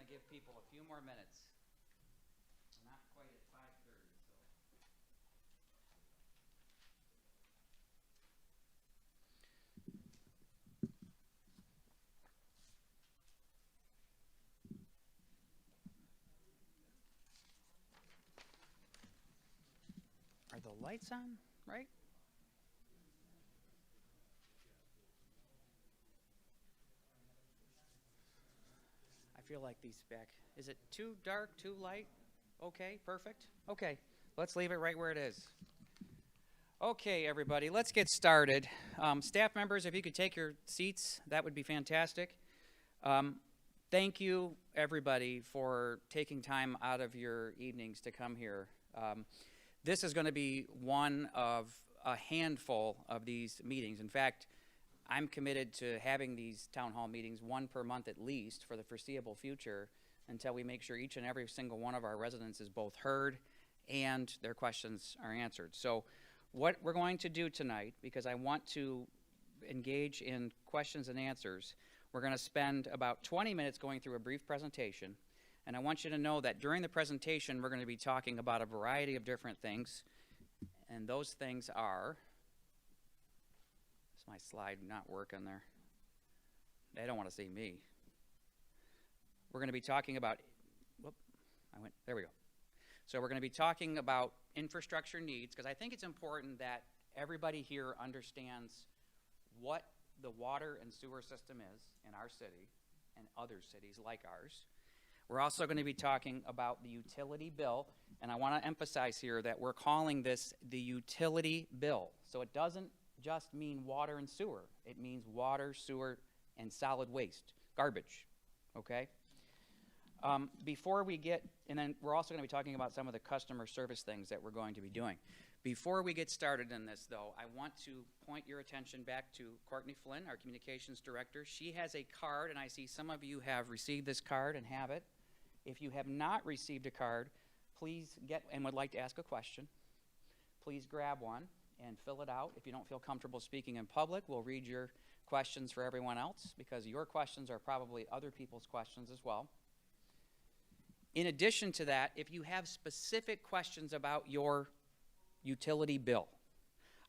to give people a few more minutes. We're not quite at 5:30, so. Are the lights on, right? I feel like these back. Is it too dark, too light? Okay, perfect. Okay, let's leave it right where it is. Okay, everybody, let's get started. Staff members, if you could take your seats, that would be fantastic. Thank you, everybody, for taking time out of your evenings to come here. This is going to be one of a handful of these meetings. In fact, I'm committed to having these town hall meetings, one per month at least, for the foreseeable future, until we make sure each and every single one of our residents is both heard and their questions are answered. So what we're going to do tonight, because I want to engage in questions and answers, we're going to spend about 20 minutes going through a brief presentation. And I want you to know that during the presentation, we're going to be talking about a variety of different things. And those things are, is my slide not working there? They don't want to see me. We're going to be talking about, there we go. So we're going to be talking about infrastructure needs, because I think it's important that everybody here understands what the water and sewer system is in our city and other cities like ours. We're also going to be talking about the utility bill, and I want to emphasize here that we're calling this the utility bill. So it doesn't just mean water and sewer. It means water, sewer, and solid waste, garbage, okay? Before we get, and then we're also going to be talking about some of the customer service things that we're going to be doing. Before we get started in this, though, I want to point your attention back to Courtney Flynn, our communications director. She has a card, and I see some of you have received this card and have it. If you have not received a card, please get, and would like to ask a question, please grab one and fill it out. If you don't feel comfortable speaking in public, we'll read your questions for everyone else, because your questions are probably other people's questions as well. In addition to that, if you have specific questions about your utility bill,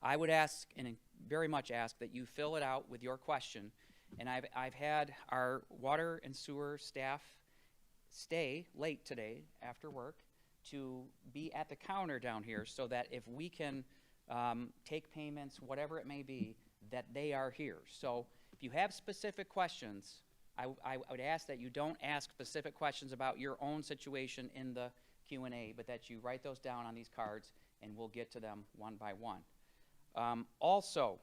I would ask, and very much ask, that you fill it out with your question. And I've had our water and sewer staff stay late today after work to be at the counter down here, so that if we can take payments, whatever it may be, that they are here. So if you have specific questions, I would ask that you don't ask specific questions about your own situation in the Q&A, but that you write those down on these cards, and we'll get to them one by one. Also,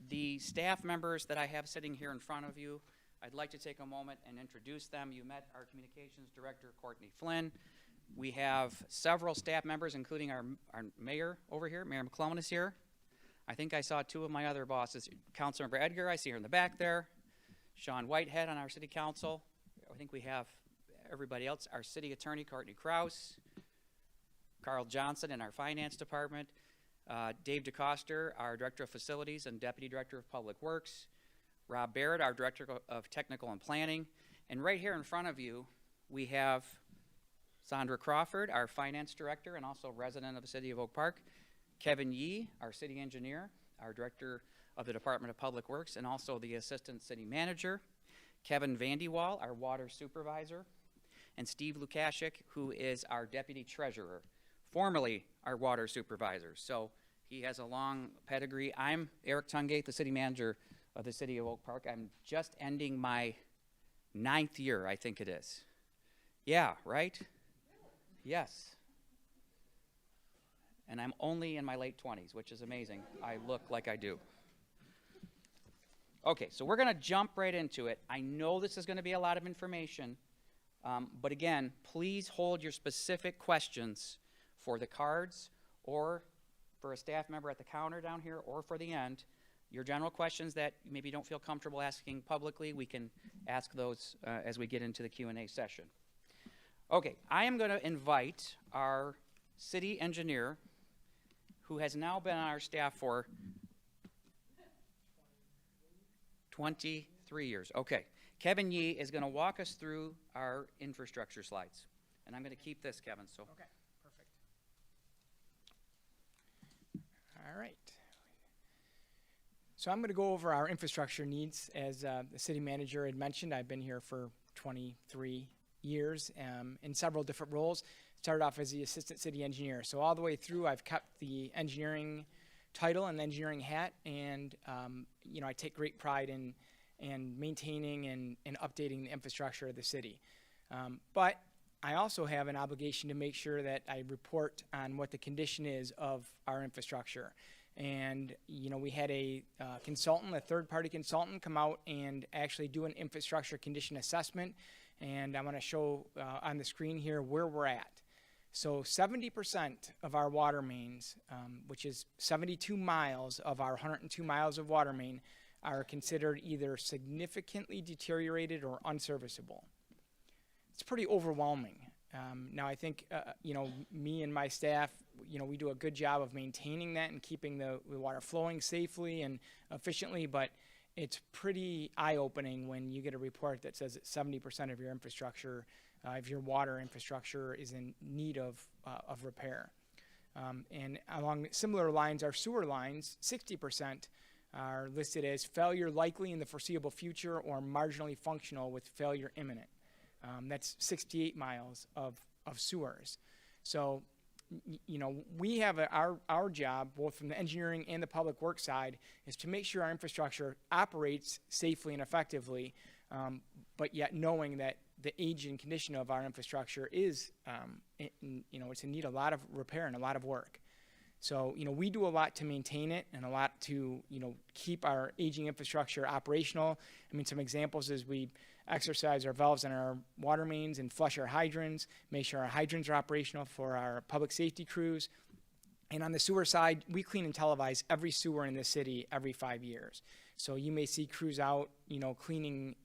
the staff members that I have sitting here in front of you, I'd like to take a moment and introduce them. You met our communications director, Courtney Flynn. We have several staff members, including our mayor over here. Mayor McClellan is here. I think I saw two of my other bosses. Councilmember Edgar, I see her in the back there. Sean Whitehead on our city council. I think we have everybody else. Our city attorney, Courtney Krause. Carl Johnson in our finance department. Dave DeCoster, our director of facilities and deputy director of public works. Rob Barrett, our director of technical and planning. And right here in front of you, we have Sandra Crawford, our finance director and also resident of the city of Oak Park. Kevin Yee, our city engineer, our director of the Department of Public Works, and also the assistant city manager. Kevin Vandewall, our water supervisor. And Steve Lukashik, who is our deputy treasurer, formerly our water supervisor. So he has a long pedigree. I'm Eric Tungate, the city manager of the city of Oak Park. I'm just ending my 9th year, I think it is. Yeah, right? Yes. And I'm only in my late 20s, which is amazing. I look like I do. Okay, so we're going to jump right into it. I know this is going to be a lot of information, but again, please hold your specific questions for the cards or for a staff member at the counter down here or for the end. Your general questions that maybe you don't feel comfortable asking publicly, we can ask those as we get into the Q&A session. Okay, I am going to invite our city engineer, who has now been on our staff for 20 3 years. Okay. Kevin Yee is going to walk us through our infrastructure slides. And I'm going to keep this, Kevin. So. Okay, perfect. All right. So I'm going to go over our infrastructure needs. As the city manager had mentioned, I've been here for 23 years in several different roles. Started off as the assistant city engineer. So all the way through, I've kept the engineering title and engineering hat, and I take great pride in maintaining and updating the infrastructure of the city. But I also have an obligation to make sure that I report on what the condition is of our infrastructure. And, we had a consultant, a third-party consultant, come out and actually do an infrastructure condition assessment. And I want to show on the screen here where we're at. So 70% of our water mains, which is 72 miles of our 102 miles of water main, are considered either significantly deteriorated or unserviceable. It's pretty overwhelming. Now, I think, me and my staff, we do a good job of maintaining that and keeping the water flowing safely and efficiently, but it's pretty eye-opening when you get a report that says that 70% of your infrastructure, of your water infrastructure, is in need of repair. And along similar lines, our sewer lines, 60% are listed as failure likely in the foreseeable future or marginally functional with failure imminent. That's 68 miles of sewers. So, we have our job, both from the engineering and the public works side, is to make sure our infrastructure operates safely and effectively, but yet knowing that the age and condition of our infrastructure is, it's in need of a lot of repair and a lot of work. So, we do a lot to maintain it and a lot to, keep our aging infrastructure operational. I mean, some examples is we exercise our valves in our water mains and flush our hydrants, make sure our hydrants are operational for our public safety crews. And on the sewer side, we clean and televise every sewer in the city every 5 years. So you may see crews out, cleaning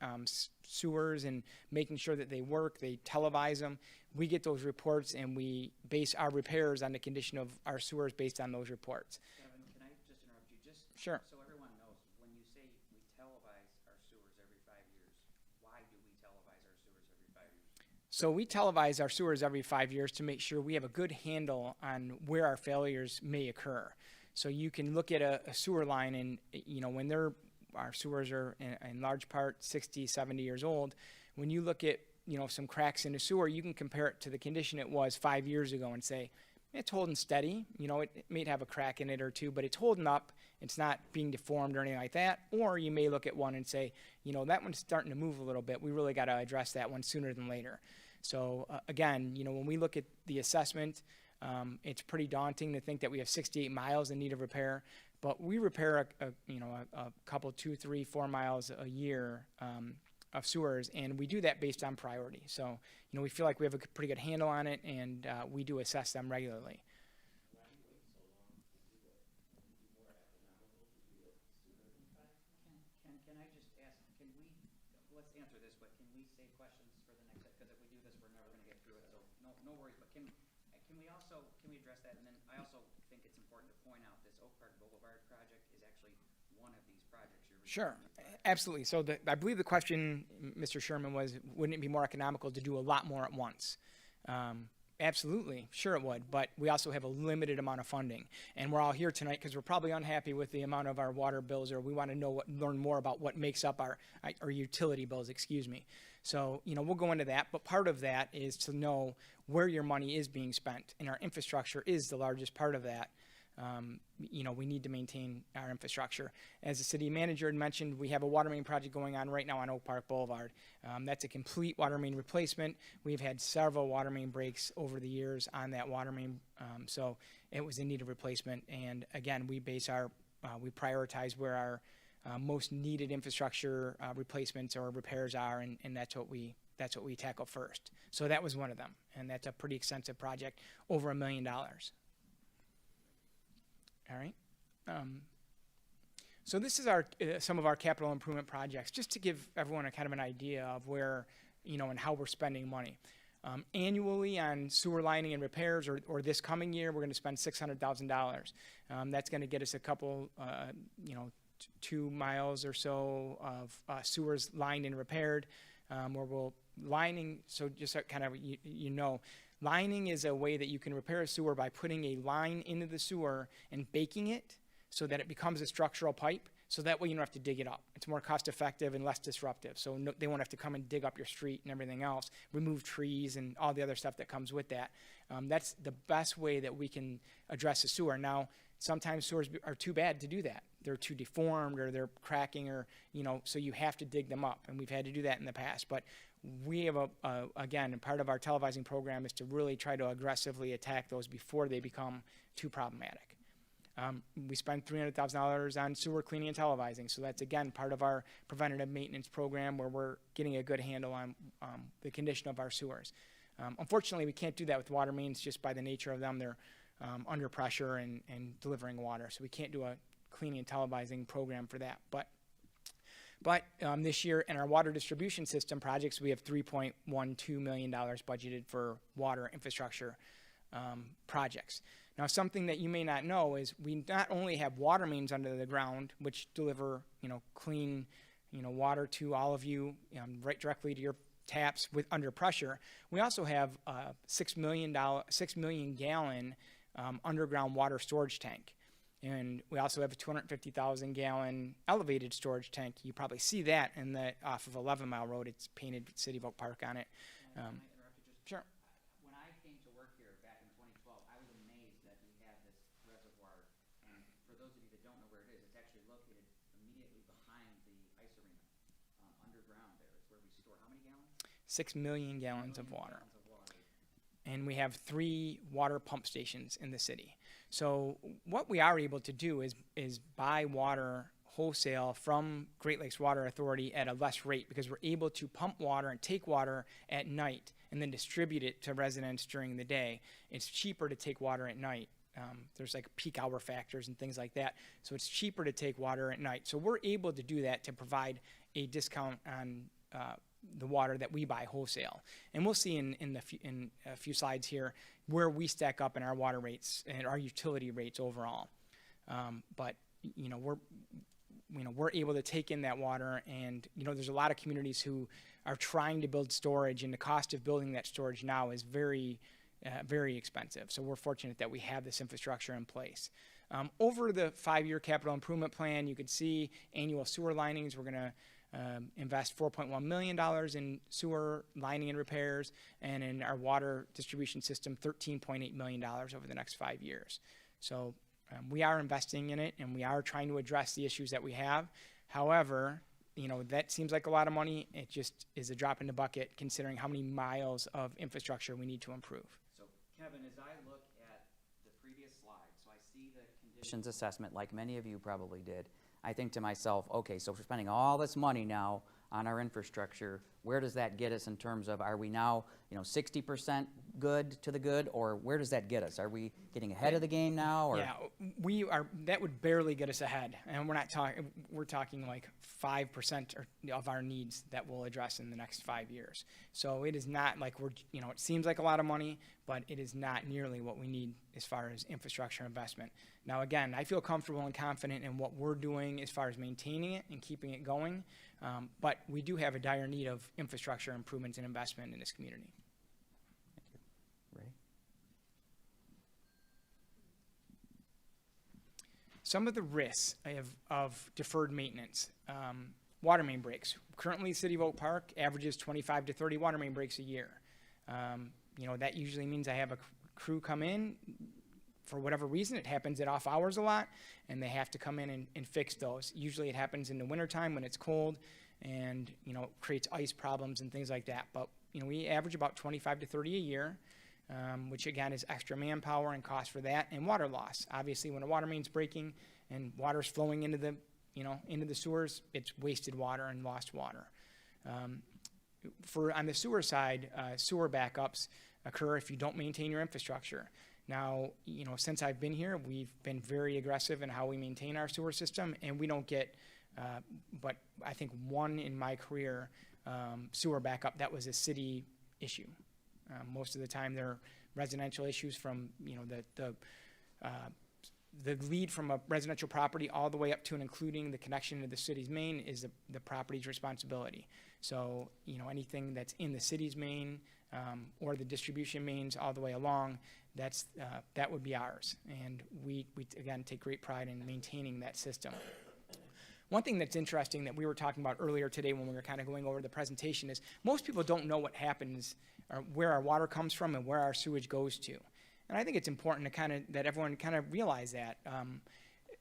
sewers and making sure that they work, they televise them. We get those reports and we base our repairs on the condition of our sewers based on those reports. Kevin, can I just interrupt you? Sure. So everyone knows, when you say we televise our sewers every 5 years, why do we televise our sewers every 5 years? So we televise our sewers every 5 years to make sure we have a good handle on where our failures may occur. So you can look at a sewer line and, when our sewers are in large part 60, 70 years old, when you look at, some cracks in the sewer, you can compare it to the condition it was 5 years ago and say, it's holding steady. It may have a crack in it or two, but it's holding up. It's not being deformed or anything like that. Or you may look at one and say, that one's starting to move a little bit. We really got to address that one sooner than later. So again, when we look at the assessment, it's pretty daunting to think that we have 68 miles in need of repair, but we repair a couple, 2, 3, 4 miles a year of sewers, and we do that based on priority. So, we feel like we have a pretty good handle on it, and we do assess them regularly. Can I just ask, let's answer this, but can we save questions for the next, because if we do this, we're never going to get through it, so no worries, but can we address that? And then I also think it's important to point out this Oak Park Boulevard project is actually one of these projects you're Sure, absolutely. So I believe the question, Mr. Sherman, was, wouldn't it be more economical to do a lot more at once? Absolutely, sure it would, but we also have a limited amount of funding. And we're all here tonight because we're probably unhappy with the amount of our water bills, or we want to learn more about what makes up our utility bills, excuse me. So, we'll go into that, but part of that is to know where your money is being spent, and our infrastructure is the largest part of that. We need to maintain our infrastructure. As the city manager had mentioned, we have a water main project going on right now on Oak Park Boulevard. That's a complete water main replacement. We've had several water main breaks over the years on that water main, so it was in need of replacement. And again, we prioritize where our most needed infrastructure replacements or repairs are, and that's what we tackle first. So that was one of them, and that's a pretty extensive project, over $1 million. All right. So this is some of our capital improvement projects, just to give everyone a kind of an idea of where, and how we're spending money. Annually on sewer lining and repairs, or this coming year, we're going to spend $600,000. That's going to get us a couple, 2 miles or so of sewers lined and repaired, where we'll lining. So just kind of lining is a way that you can repair a sewer by putting a line into the sewer and baking it so that it becomes a structural pipe. So that way you don't have to dig it up. It's more cost effective and less disruptive. So they won't have to come and dig up your street and everything else, remove trees and all the other stuff that comes with that. That's the best way that we can address a sewer. Now, sometimes sewers are too bad to do that. They're too deformed or they're cracking or, so you have to dig them up. And we've had to do that in the past. But we have, again, part of our televising program is to really try to aggressively attack those before they become too problematic. We spend $300,000 on sewer cleaning and televising. So that's, again, part of our preventative maintenance program where we're getting a good handle on the condition of our sewers. Unfortunately, we can't do that with water mains just by the nature of them. They're under pressure and delivering water. So we can't do a cleaning and televising program for that. But this year in our water distribution system projects, we have $3.12 million budgeted for water infrastructure projects. Now, something that you may not know is we not only have water mains under the ground, which deliver, clean, water to all of you, right directly to your taps with under pressure. We also have a 6 million gallon underground water storage tank. And we also have a 250,000 gallon elevated storage tank. You probably see that off of 11 Mile Road. It's painted City of Oak Park on it. Can I interrupt you just? Sure. When I came to work here back in 2012, I was amazed that we had this reservoir. And for those of you that don't know where it is, it's actually located immediately behind the ice arena. Underground there is where we store how many gallons? 6 million gallons of water. Gallons of water. And we have 3 water pump stations in the city. So what we are able to do is buy water wholesale from Great Lakes Water Authority at a less rate because we're able to pump water and take water at night and then distribute it to residents during the day. It's cheaper to take water at night. There's like peak hour factors and things like that. So it's cheaper to take water at night. So we're able to do that to provide a discount on the water that we buy wholesale. And we'll see in a few slides here where we stack up in our water rates and our utility rates overall. But we're able to take in that water, and there's a lot of communities who are trying to build storage, and the cost of building that storage now is very expensive. So we're fortunate that we have this infrastructure in place. Over the 5-year capital improvement plan, you could see annual sewer linings. We're going to invest $4.1 million in sewer lining and repairs, and in our water distribution system, $13.8 million over the next 5 years. So we are investing in it, and we are trying to address the issues that we have. However, that seems like a lot of money. It just is a drop in the bucket considering how many miles of infrastructure we need to improve. So, Kevin, as I look at the previous slide, so I see the conditions assessment like many of you probably did. I think to myself, okay, so we're spending all this money now on our infrastructure. Where does that get us in terms of, are we now 60% good to the good, or where does that get us? Are we getting ahead of the game now? Or? Yeah, we are. That would barely get us ahead, and we're not talking. We're talking like 5% of our needs that we'll address in the next 5 years. So it is not like we're. It seems like a lot of money, but it is not nearly what we need as far as infrastructure investment. Now, again, I feel comfortable and confident in what we're doing as far as maintaining it and keeping it going. But we do have a dire need of infrastructure improvements and investment in this community. Thank you. Ray? Some of the risks of deferred maintenance. Water main breaks. Currently, City of Oak Park averages 25 to 30 water main breaks a year. That usually means I have a crew come in. For whatever reason, it happens at off hours a lot, and they have to come in and fix those. Usually it happens in the wintertime when it's cold and, creates ice problems and things like that. But, we average about 25 to 30 a year, which again is extra manpower and cost for that, and water loss. Obviously, when a water main's breaking and water's flowing into the sewers, it's wasted water and lost water. On the sewer side, sewer backups occur if you don't maintain your infrastructure. Now, since I've been here, we've been very aggressive in how we maintain our sewer system, and we don't get, but I think one in my career, sewer backup, that was a city issue. Most of the time they're residential issues from, the the lead from a residential property all the way up to and including the connection to the city's main is the property's responsibility. So, you know, anything that's in the city's main or the distribution mains all the way along, that would be ours. And we again take great pride in maintaining that system. One thing that's interesting that we were talking about earlier today when we were kind of going over the presentation is most people don't know what happens or where our water comes from and where our sewage goes to. And I think it's important to that everyone kind of realize that.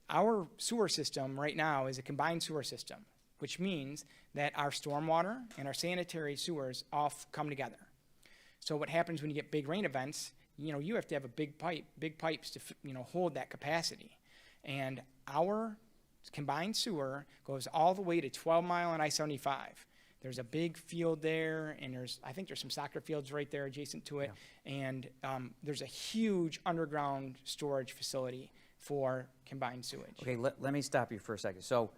Our sewer system right now is a combined sewer system, which means that our stormwater and our sanitary sewers all come together. So what happens when you get big rain events, you know, you have to have a big pipes to, you know, hold that capacity. And our combined sewer goes all the way to 12 Mile and I-75. There's a big field there, and I think there's some soccer fields right there adjacent to it. Yeah. And there's a huge underground storage facility for combined sewage. Okay, let me stop you for a second. So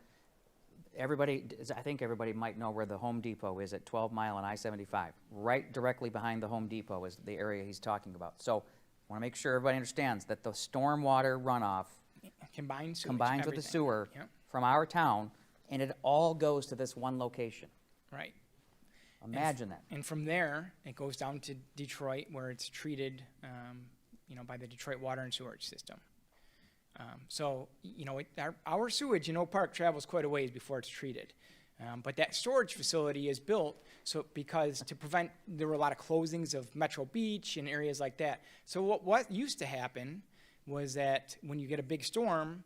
I think everybody might know where the Home Depot is at 12 Mile and I-75. Right directly behind the Home Depot is the area he's talking about. So I want to make sure everybody understands that the stormwater runoff combines with the sewer from our town, and it all goes to this one location. Right. Imagine that. And from there, it goes down to Detroit, where it's treated, you know, by the Detroit Water and Sewerage System. So, you know, our sewage in Oak Park travels quite a ways before it's treated. But that storage facility is built because to prevent, there were a lot of closings of Metro Beach and areas like that. So what used to happen was that when you get a big storm,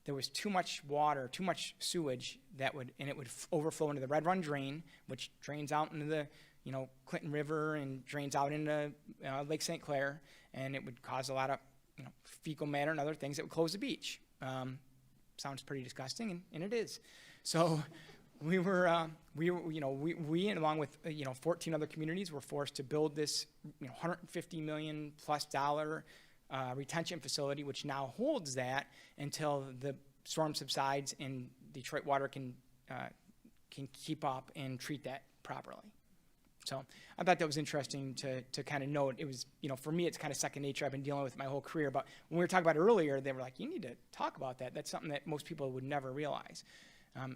there was too much water, too much sewage and it would overflow into the Red Run drain, which drains out into the, you know, Clinton River and drains out into Lake St. Clair, and it would cause a lot of, you know, fecal matter and other things that would close the beach. Sounds pretty disgusting, and it is. So we along with 14 other communities were forced to build this, you know, $150 million plus retention facility, which now holds that until the storm subsides and Detroit Water can keep up and treat that properly. So I thought that was interesting to kind of note. It was, you know, for me, it's kind of second nature. I've been dealing with it my whole career. But when we were talking about it earlier, they were like, you need to talk about that. That's something that most people would never realize.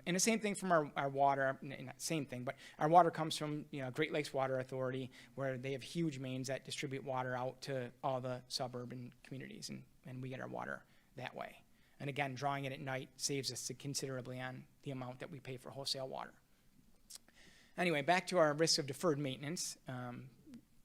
And the same thing from our water, not same thing, but our water comes from, you know, Great Lakes Water Authority, where they have huge mains that distribute water out to all the suburban communities, and we get our water that way. And again, drawing it at night saves us considerably on the amount that we pay for wholesale water. Anyway, back to our risk of deferred maintenance.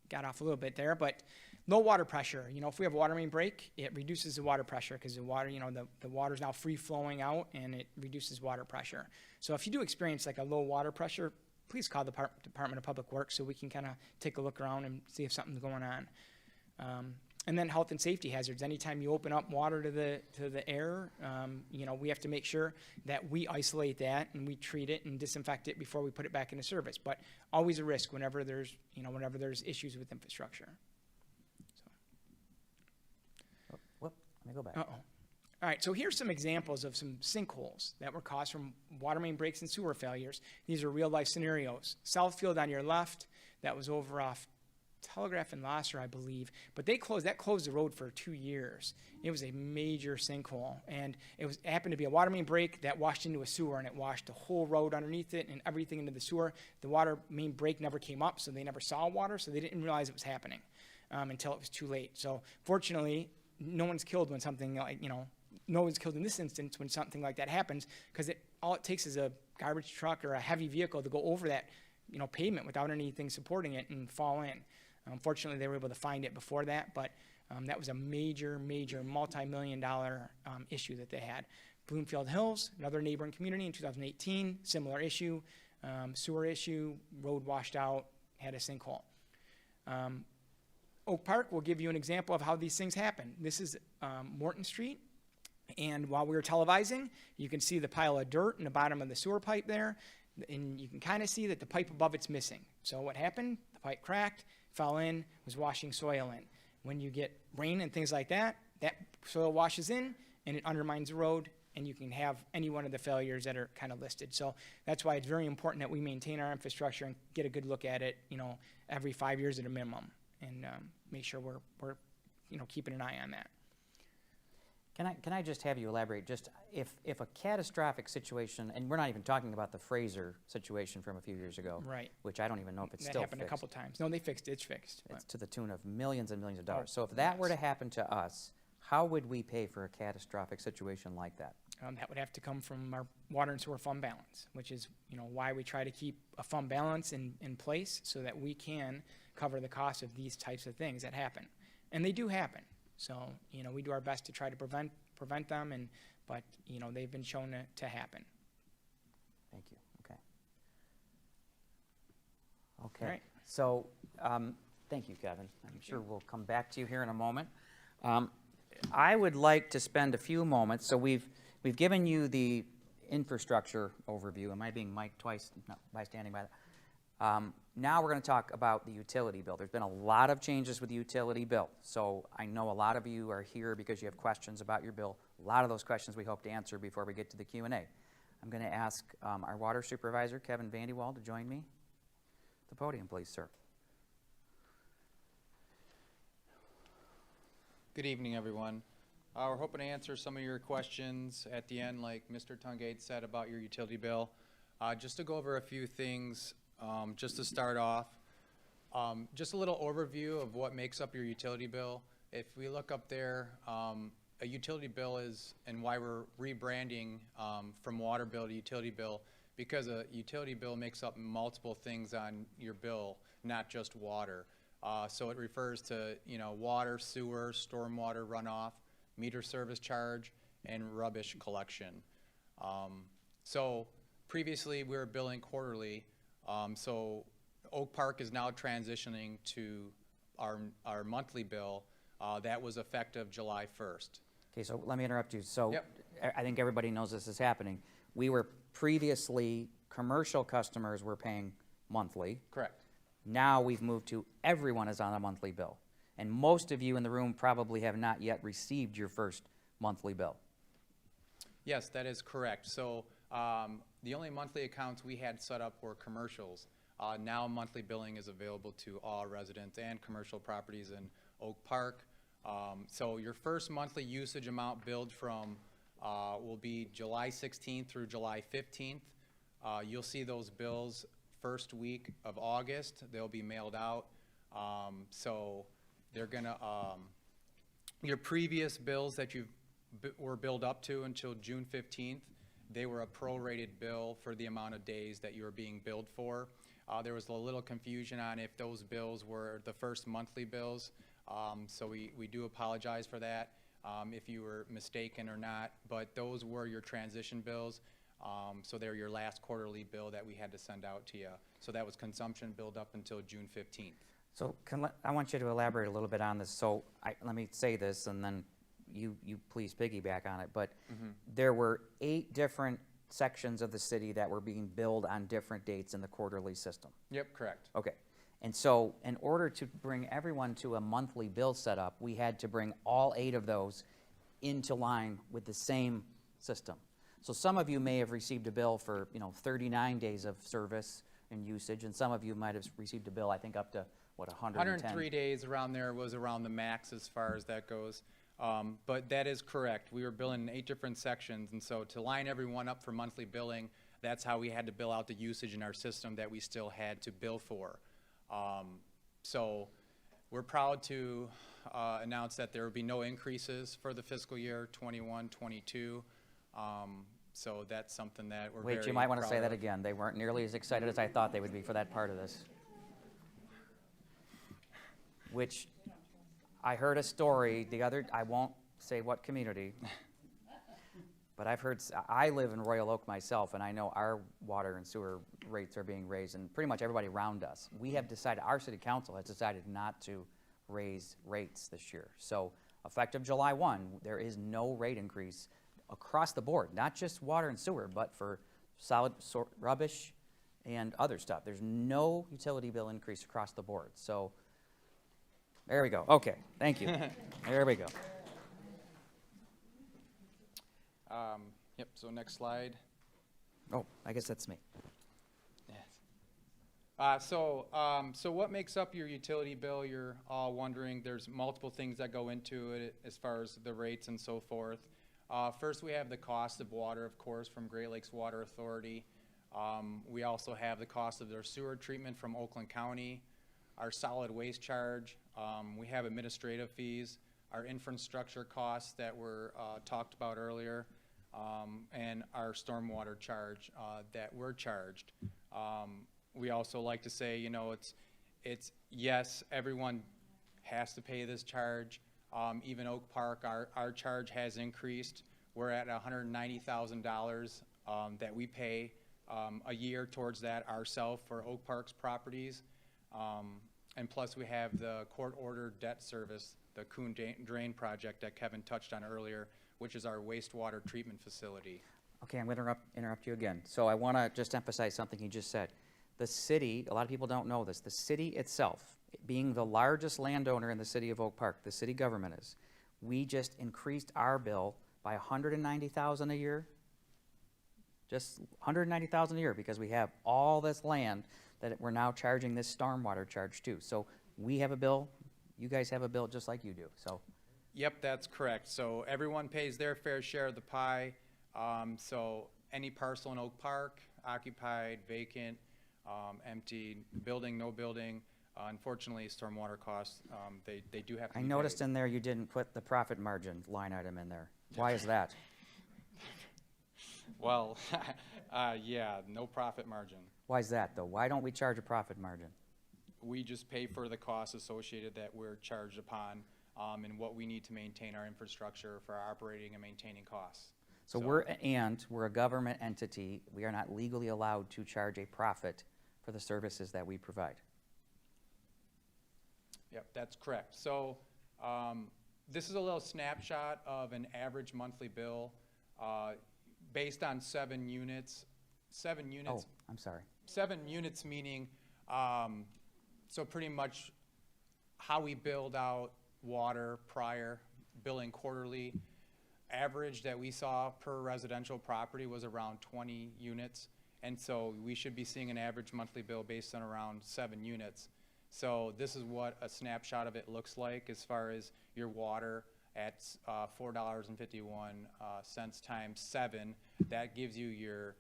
Got off a little bit there, but low water pressure. You know, if we have a water main break, it reduces the water pressure because the water, you know, the water's now free flowing out and it reduces water pressure. So if you do experience like a low water pressure, please call the Department of Public Works so we can kind of take a look around and see if something's going on. And then health and safety hazards. Anytime you open up water to the air, you know, we have to make sure that we isolate that and we treat it and disinfect it before we put it back into service. But always a risk whenever there's issues with infrastructure. Let me go back. Uh-oh. All right, so here's some examples of some sinkholes that were caused from water main breaks and sewer failures. These are real-life scenarios. Southfield on your left, that was over off Telegraph and Lasser, I believe. But that closed the road for 2 years. It was a major sinkhole, and it happened to be a water main break that washed into a sewer, and it washed the whole road underneath it and everything into the sewer. The water main break never came up, so they never saw water, so they didn't realize it was happening until it was too late. So fortunately, no one's killed when something like, you know, no one's killed in this instance when something like that happens, because all it takes is a garbage truck or a heavy vehicle to go over that, you know, pavement without anything supporting it and fall in. Unfortunately, they were able to find it before that, but that was a major, multi-million-dollar issue that they had. Bloomfield Hills, another neighboring community in 2018, similar issue, sewer issue, road washed out, had a sinkhole. Oak Park will give you an example of how these things happen. This is Morton Street, and while we were televising, you can see the pile of dirt in the bottom of the sewer pipe there, and you can kind of see that the pipe above it's missing. So what happened? The pipe cracked, fell in, was washing soil in. When you get rain and things like that, that soil washes in, and it undermines the road, and you can have any one of the failures that are kind of listed. So that's why it's very important that we maintain our infrastructure and get a good look at it, you know, every 5 years at a minimum, and make sure we're you know, keeping an eye on that. Can I just have you elaborate, just if a catastrophic situation, and we're not even talking about the Fraser situation from a few years ago. Right. Which I don't even know if it's That still happened fixed. a couple times. No, they fixed it. It's fixed. It's to the tune of millions and millions of dollars. Oh, So if that were to yes. happen to us, how would we pay for a catastrophic situation like that? That would have to come from our water and sewer fund balance, which is, why we try to keep a fund balance in place so that we can cover the cost of these types of things that happen. And they do happen. So, we do our best to try to prevent them, but they've been shown to happen. Thank you. Okay. Okay. All right. So, thank you, Kevin. I'm sure we'll come back to you here in a moment. I would like to spend a few moments. So we've given you the infrastructure overview. Am I being mic'd twice? No, by standing by that. Now we're going to talk about the utility bill. There's been a lot of changes with the utility bill. So I know a lot of you are here because you have questions about your bill. A lot of those questions we hope to answer before we get to the Q&A. I'm going to ask our water supervisor, Kevin Vandewall, to join me at the podium, please, sir. Good evening, everyone. We're hoping to answer some of your questions at the end, like Mr. Tungate said about your utility bill. Just to go over a few things, just to start off, just a little overview of what makes up your utility bill. If we look up there, a utility bill is, and why we're rebranding from water bill to utility bill, because a utility bill makes up multiple things on your bill, not just water. So it refers to, water, sewer, stormwater runoff, meter service charge, and rubbish collection. So previously we were billing quarterly. So Oak Park is now transitioning to our monthly bill. That was effective July 1st. Okay, so let me interrupt you. So Yep. I think everybody knows this is happening. We were previously, commercial customers were paying monthly. Correct. Now we've moved to everyone is on a monthly bill. And most of you in the room probably have not yet received your first monthly bill. Yes, that is correct. So the only monthly accounts we had set up were commercials. Now monthly billing is available to all residents and commercial properties in Oak Park. So your first monthly usage amount billed from will be July 16th through July 15th. You'll see those bills first week of August. They'll be mailed out. So they're gonna, your previous bills that were billed up to until June 15th, they were a prorated bill for the amount of days that you were being billed for. There was a little confusion on if those bills were the first monthly bills. So we do apologize for that, if you were mistaken or not, but those were your transition bills. So they're your last quarterly bill that we had to send out to you. So that was consumption billed up until June 15th. So I want you to elaborate a little bit on this. So let me say this, and then you please piggyback on it. But there were 8 different sections of the city that were being billed on different dates in the quarterly system. Yep, correct. Okay. And so in order to bring everyone to a monthly bill setup, we had to bring all 8 of those into line with the same system. So some of you may have received a bill for 39 days of service and usage, and some of you might have received a bill, I think, up to, what, 110? 103 days around there was around the max as far as that goes. But that is correct. We were billing in 8 different sections, and so to line everyone up for monthly billing, that's how we had to bill out the usage in our system that we still had to bill for. So we're proud to announce that there will be no increases for the fiscal year 21-22. So that's something that we're very Wait, you might want to proud say that of. again. They weren't nearly as excited as I thought they would be for that part of this. Which I heard a story I won't say what community, but I live in Royal Oak myself, and I know our water and sewer rates are being raised, and pretty much everybody around us. We have decided, our city council has decided not to raise rates this year. So effective July 1, there is no rate increase across the board, not just water and sewer, but for solid rubbish and other stuff. There's no utility bill increase across the board. So there we go. Okay, thank you. There we go. Yep, so next slide. Oh, I guess that's me. Yes. So what makes up your utility bill? You're all wondering. There's multiple things that go into it as far as the rates and so forth. First, we have the cost of water, of course, from Great Lakes Water Authority. We also have the cost of their sewer treatment from Oakland County, our solid waste charge. We have administrative fees, our infrastructure costs that were talked about earlier, and our stormwater charge that we're charged. We also like to say, you know, it's yes, everyone has to pay this charge. Even Oak Park, our charge has increased. We're at $190,000 that we pay a year towards that ourselves for Oak Park's properties. And plus we have the court-ordered debt service, the Coon Drain project that Kevin touched on earlier, which is our wastewater treatment facility. Okay, I'm going to interrupt you again. So I want to just emphasize something you just said. The city, a lot of people don't know this, the city itself, being the largest landowner in the city of Oak Park, the city government is, we just increased our bill by $190,000 a year. Just $190,000 a year because we have all this land that we're now charging this stormwater charge to. So we have a bill, you guys have a bill just like you do. So. Yep, that's correct. So everyone pays their fair share of the pie. So any parcel in Oak Park, occupied, vacant, empty, building, no building, unfortunately, stormwater costs, they do have to be I noticed paid. in there you didn't put the profit margin line item in there. Why is that? Well, yeah, no profit margin. Why is that, though? Why don't we charge a profit margin? We just pay for the costs associated that we're charged upon, and what we need to maintain our infrastructure for our operating and maintaining costs. So we're a government entity. We are not legally allowed to charge a profit for the services that we provide. Yep, that's correct. So this is a little snapshot of an average monthly bill based on 7 units. 7 units. Oh, I'm sorry. 7 units meaning, so pretty much how we build out water prior, billing quarterly. Average that we saw per residential property was around 20 units. And so we should be seeing an average monthly bill based on around 7 units. So this is what a snapshot of it looks like as far as your water at $4.51 times 7. That gives you your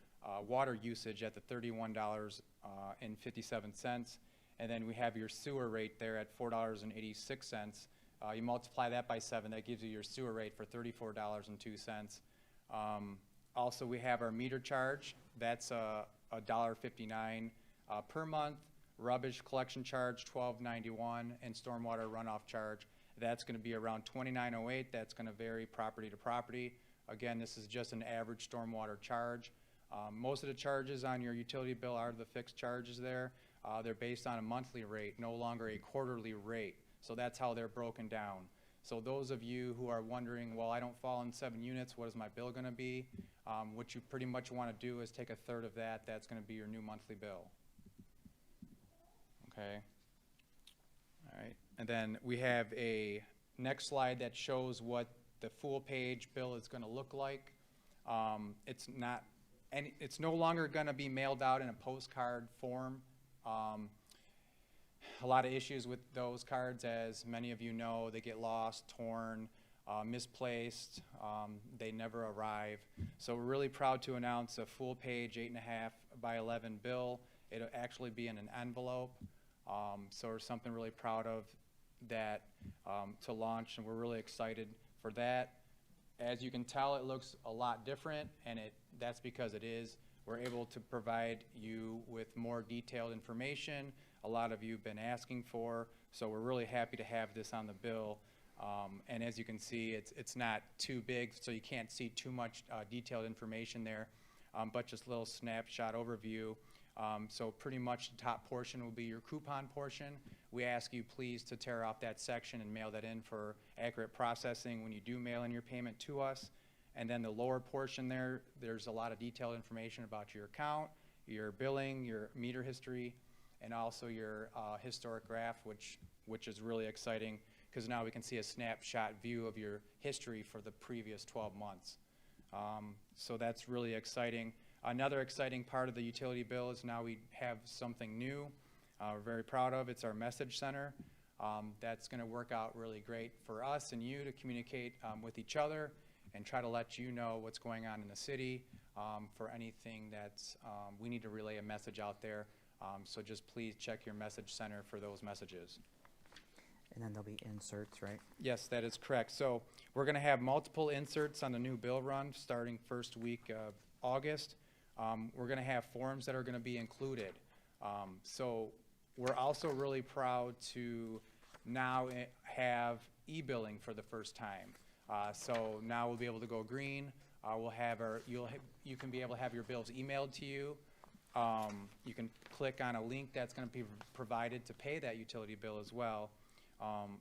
water usage at the $31.57. And then we have your sewer rate there at $4.86. You multiply that by 7, that gives you your sewer rate for $34.02. Also, we have our meter charge. That's $1.59 per month. Rubbish collection charge, $12.91, and stormwater runoff charge. That's going to be around $29.08. That's going to vary property to property. Again, this is just an average stormwater charge. Most of the charges on your utility bill are the fixed charges there. They're based on a monthly rate, no longer a quarterly rate. So that's how they're broken down. So those of you who are wondering, well, I don't fall in 7 units, what is my bill going to be? What you pretty much want to do is take a third of that. That's going to be your new monthly bill. Okay. All right. And then we have a next slide that shows what the full page bill is going to look like. It's no longer going to be mailed out in a postcard form. A lot of issues with those cards, as many of you know, they get lost, torn, misplaced, they never arrive. So we're really proud to announce a full page 8.5 by 11 bill. It'll actually be in an envelope. So we're something really proud of that to launch, and we're really excited for that. As you can tell, it looks a lot different, and that's because it is. We're able to provide you with more detailed information. A lot of you have been asking for, so we're really happy to have this on the bill. And as you can see, it's not too big, so you can't see too much detailed information there, but just a little snapshot overview. So pretty much the top portion will be your coupon portion. We ask you please to tear off that section and mail that in for accurate processing when you do mail in your payment to us. And then the lower portion there's a lot of detailed information about your account, your billing, your meter history, and also your historic graph, which is really exciting because now we can see a snapshot view of your history for the previous 12 months. So that's really exciting. Another exciting part of the utility bill is now we have something new. we're very proud of. It's our message center. That's going to work out really great for us and you to communicate with each other and try to let you know what's going on in the city for anything that's, we need to relay a message out there. So just please check your message center for those messages. And then there'll be inserts, right? Yes, that is correct. So we're going to have multiple inserts on the new bill run starting first week of August. We're going to have forms that are going to be included. So we're also really proud to now have e-billing for the first time. So now we'll be able to go green. We'll have you can be able to have your bills emailed to you. You can click on a link that's going to be provided to pay that utility bill as well.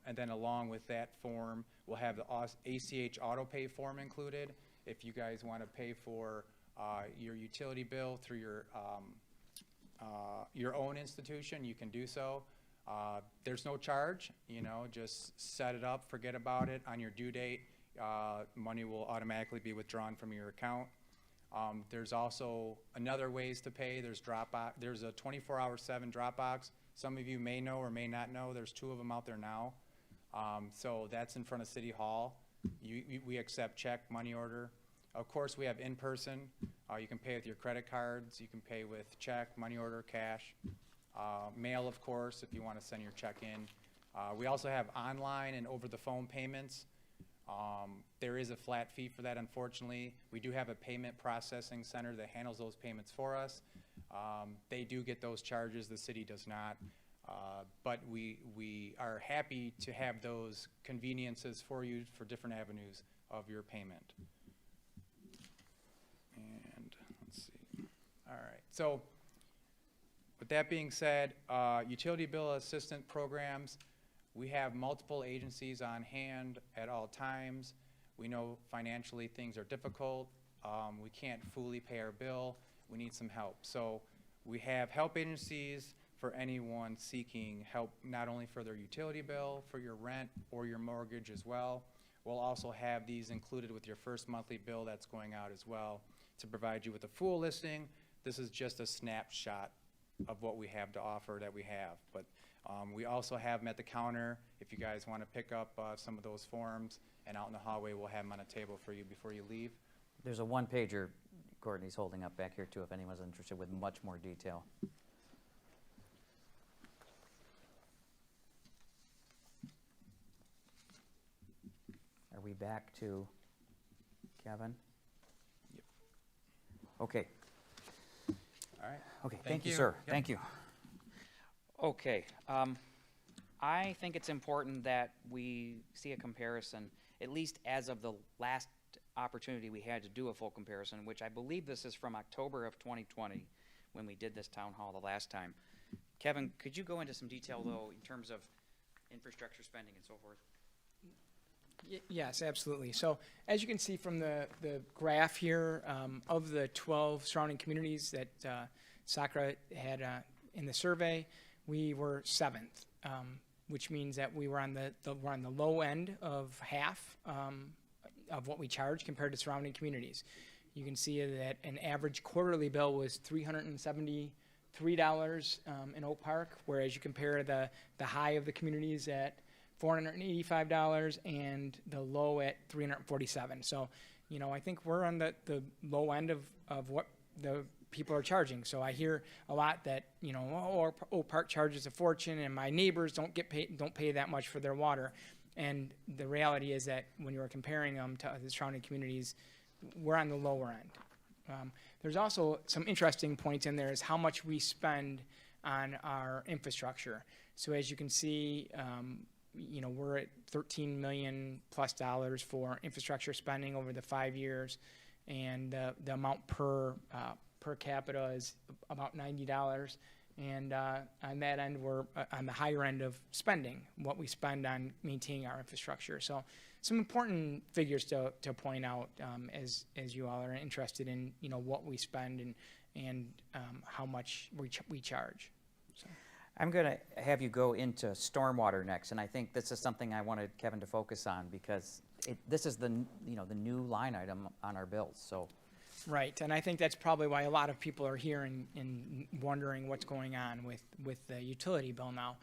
And then along with that form, we'll have the ACH auto pay form included. If you guys want to pay for your utility bill through your own institution, you can do so. There's no charge, you know, just set it up, forget about it. On your due date, money will automatically be withdrawn from your account. There's also another ways to pay. There's Dropbox. There's a 24/7 Dropbox. Some of you may know or may not know. There's 2 of them out there now. So that's in front of City Hall. We accept check, money order. Of course, we have in-person. You can pay with your credit cards. You can pay with check, money order, cash. Mail, of course, if you want to send your check in. We also have online and over-the-phone payments. There is a flat fee for that, unfortunately. We do have a payment processing center that handles those payments for us. They do get those charges, the city does not. But we are happy to have those conveniences for you for different avenues of your payment. And let's see. All right. So with that being said, utility bill assistant programs, we have multiple agencies on hand at all times. We know financially things are difficult. We can't fully pay our bill. We need some help. So we have help agencies for anyone seeking help, not only for their utility bill, for your rent or your mortgage as well. We'll also have these included with your first monthly bill that's going out as well to provide you with a full listing. This is just a snapshot of what we have to offer that we have. But we also have them at the counter if you guys want to pick up some of those forms, and out in the hallway we'll have them on a table for you before you leave. There's a one-pager Courtney's holding up back here too, if anyone's interested, with much more detail. Are we back to Kevin? Yep. Okay. All right. Okay, Thank thank you, you. sir. Yep. Thank you. Okay, I think it's important that we see a comparison, at least as of the last opportunity we had to do a full comparison, which I believe this is from October of 2020, when we did this town hall the last time. Kevin, could you go into some detail, though, in terms of infrastructure spending and so forth? Yes, absolutely. So as you can see from the graph here, of the 12 surrounding communities that SACRA had in the survey, we were 7th, which means that we were on the low end of half of what we charge compared to surrounding communities. You can see that an average quarterly bill was $373 in Oak Park, whereas you compare the high of the communities at $485 and the low at $347. So, you know, I think we're on the low end of what the people are charging. So I hear a lot that, you know, oh, Oak Park charges a fortune and my neighbors don't pay that much for their water. And the reality is that when you're comparing them to the surrounding communities, we're on the lower end. There's also some interesting points in there is how much we spend on our infrastructure. So as you can see, you know, we're at $13 million plus for infrastructure spending over the 5 years, and the amount per capita is about $90. And on that end, we're on the higher end of spending, what we spend on maintaining our infrastructure. So some important figures to point out as you all are interested in, you know, what we spend and how much we charge. So. I'm going to have you go into stormwater next, and I think this is something I wanted Kevin to focus on because this is the new line item on our bills. So Right, and I think that's probably why a lot of people are here and wondering what's going on with the utility bill now.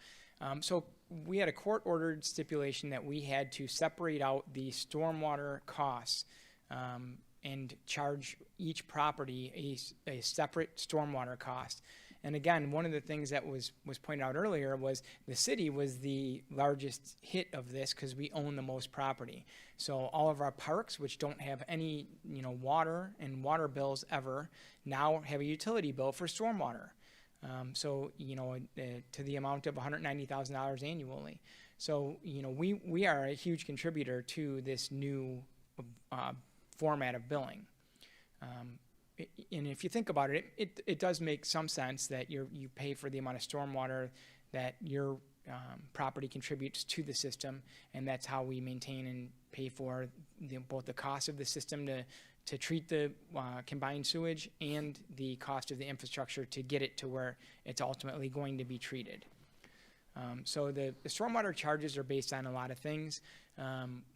So we had a court-ordered stipulation that we had to separate out the stormwater costs and charge each property a separate stormwater cost. And again, one of the things that was pointed out earlier was the city was the largest hit of this because we own the most property. So all of our parks, which don't have any, water and water bills ever, now have a utility bill for stormwater. To the amount of $190,000 annually. So, we are a huge contributor to this new format of billing. And if you think about it, it does make some sense that you pay for the amount of stormwater that your property contributes to the system, and that's how we maintain and pay for both the cost of the system to treat the combined sewage and the cost of the infrastructure to get it to where it's ultimately going to be treated. So the stormwater charges are based on a lot of things.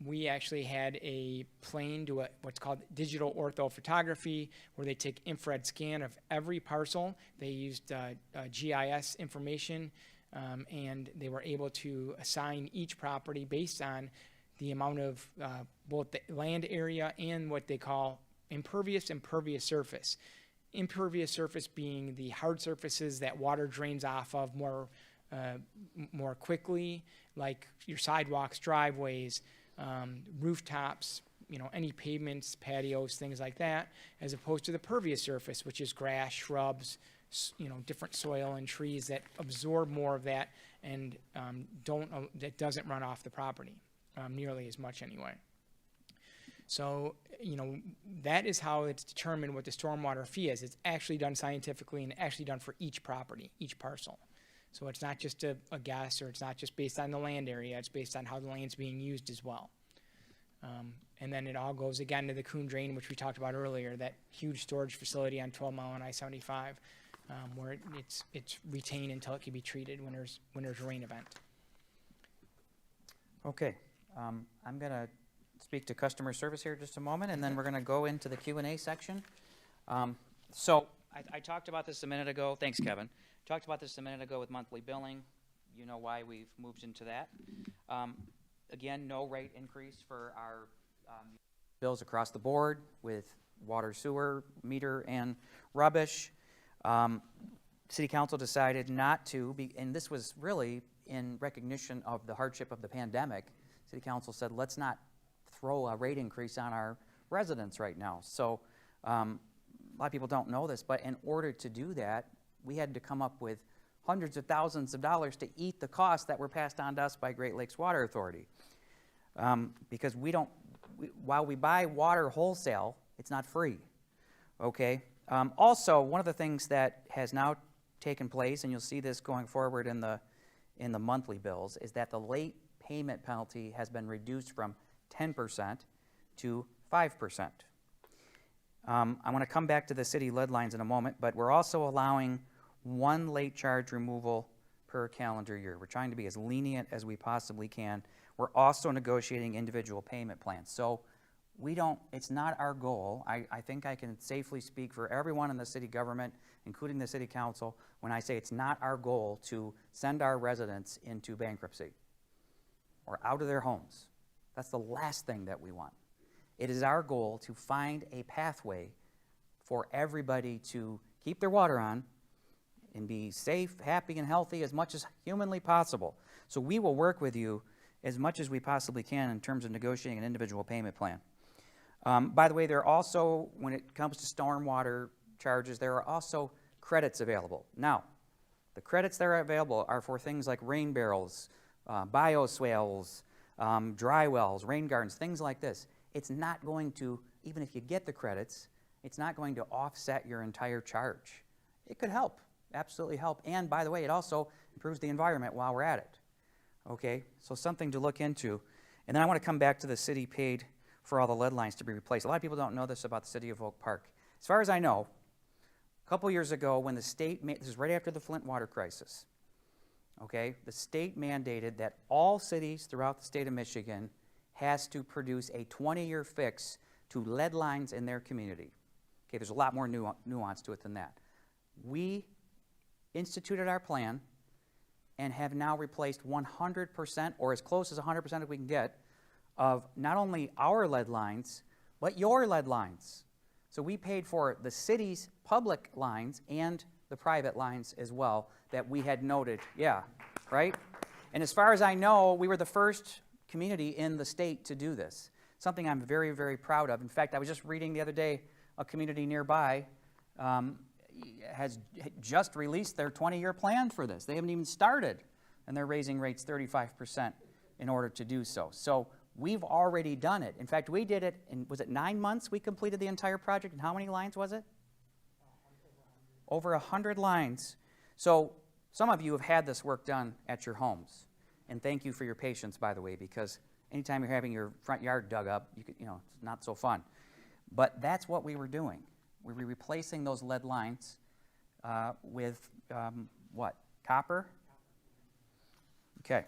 We actually had a plane do what's called digital orthophotography, where they take infrared scan of every parcel. They used GIS information, and they were able to assign each property based on the amount of both the land area and what they call impervious surface. Impervious surface being the hard surfaces that water drains off of more quickly, like your sidewalks, driveways, rooftops, any pavements, patios, things like that, as opposed to the pervious surface, which is grass, shrubs, different soil and trees that absorb more of that and that doesn't run off the property nearly as much anyway. So, that is how it's determined what the stormwater fee is. It's actually done scientifically and actually done for each property, each parcel. So it's not just a guess, or it's not just based on the land area. It's based on how the land's being used as well. And then it all goes again to the Coon Drain, which we talked about earlier, that huge storage facility on 12 Mile and I-75, where it's retained until it can be treated when there's a rain event. Okay, I'm going to speak to customer service here just a moment, and then we're going to go into the Q&A section. So I talked about this a minute ago. Thanks, Kevin. Talked about this a minute ago with monthly billing. You know why we've moved into that. Again, no rate increase for our bills across the board with water, sewer, meter, and rubbish. City Council decided not to, and this was really in recognition of the hardship of the pandemic. City Council said, let's not throw a rate increase on our residents right now. So a lot of people don't know this, but in order to do that, we had to come up with hundreds of thousands of dollars to eat the costs that were passed on to us by Great Lakes Water Authority. Because while we buy water wholesale, it's not free, okay? Also, one of the things that has now taken place, and you'll see this going forward in the monthly bills, is that the late payment penalty has been reduced from 10% to 5%. I want to come back to the city lead lines in a moment, but we're also allowing one late charge removal per calendar year. We're trying to be as lenient as we possibly can. We're also negotiating individual payment plans. So it's not our goal. I think I can safely speak for everyone in the city government, including the city council, when I say it's not our goal to send our residents into bankruptcy or out of their homes. That's the last thing that we want. It is our goal to find a pathway for everybody to keep their water on and be safe, happy, and healthy as much as humanly possible. So we will work with you as much as we possibly can in terms of negotiating an individual payment plan. By the way, there are also, when it comes to stormwater charges, there are also credits available. Now, the credits that are available are for things like rain barrels, bioswales, dry wells, rain gardens, things like this. It's not going to, even if you get the credits, it's not going to offset your entire charge. It could help, absolutely help. And by the way, it also improves the environment while we're at it. Okay, so something to look into. And then I want to come back to the city paid for all the lead lines to be replaced. A lot of people don't know this about the city of Oak Park. As far as I know, a couple years ago when the state, this is right after the Flint water crisis, okay, the state mandated that all cities throughout the state of Michigan has to produce a 20-year fix to lead lines in their community. Okay, there's a lot more nuance to it than that. We instituted our plan and have now replaced 100%, or as close as 100% as we can get, of not only our lead lines, but your lead lines. So we paid for the city's public lines and the private lines as well that we had noted. Yeah, right? And as far as I know, we were the first community in the state to do this. Something I'm very, very proud of. In fact, I was just reading the other day, a community nearby has just released their 20-year plan for this. They haven't even started, and they're raising rates 35% in order to do so. So we've already done it. In fact, we did it in, was it 9 months we completed the entire project? And how many lines was it? Over 100 lines. So some of you have had this work done at your homes. And thank you for your patience, by the way, because anytime you're having your front yard dug up, it's not so fun. But that's what we were doing. We were replacing those lead lines with, what, copper? Okay.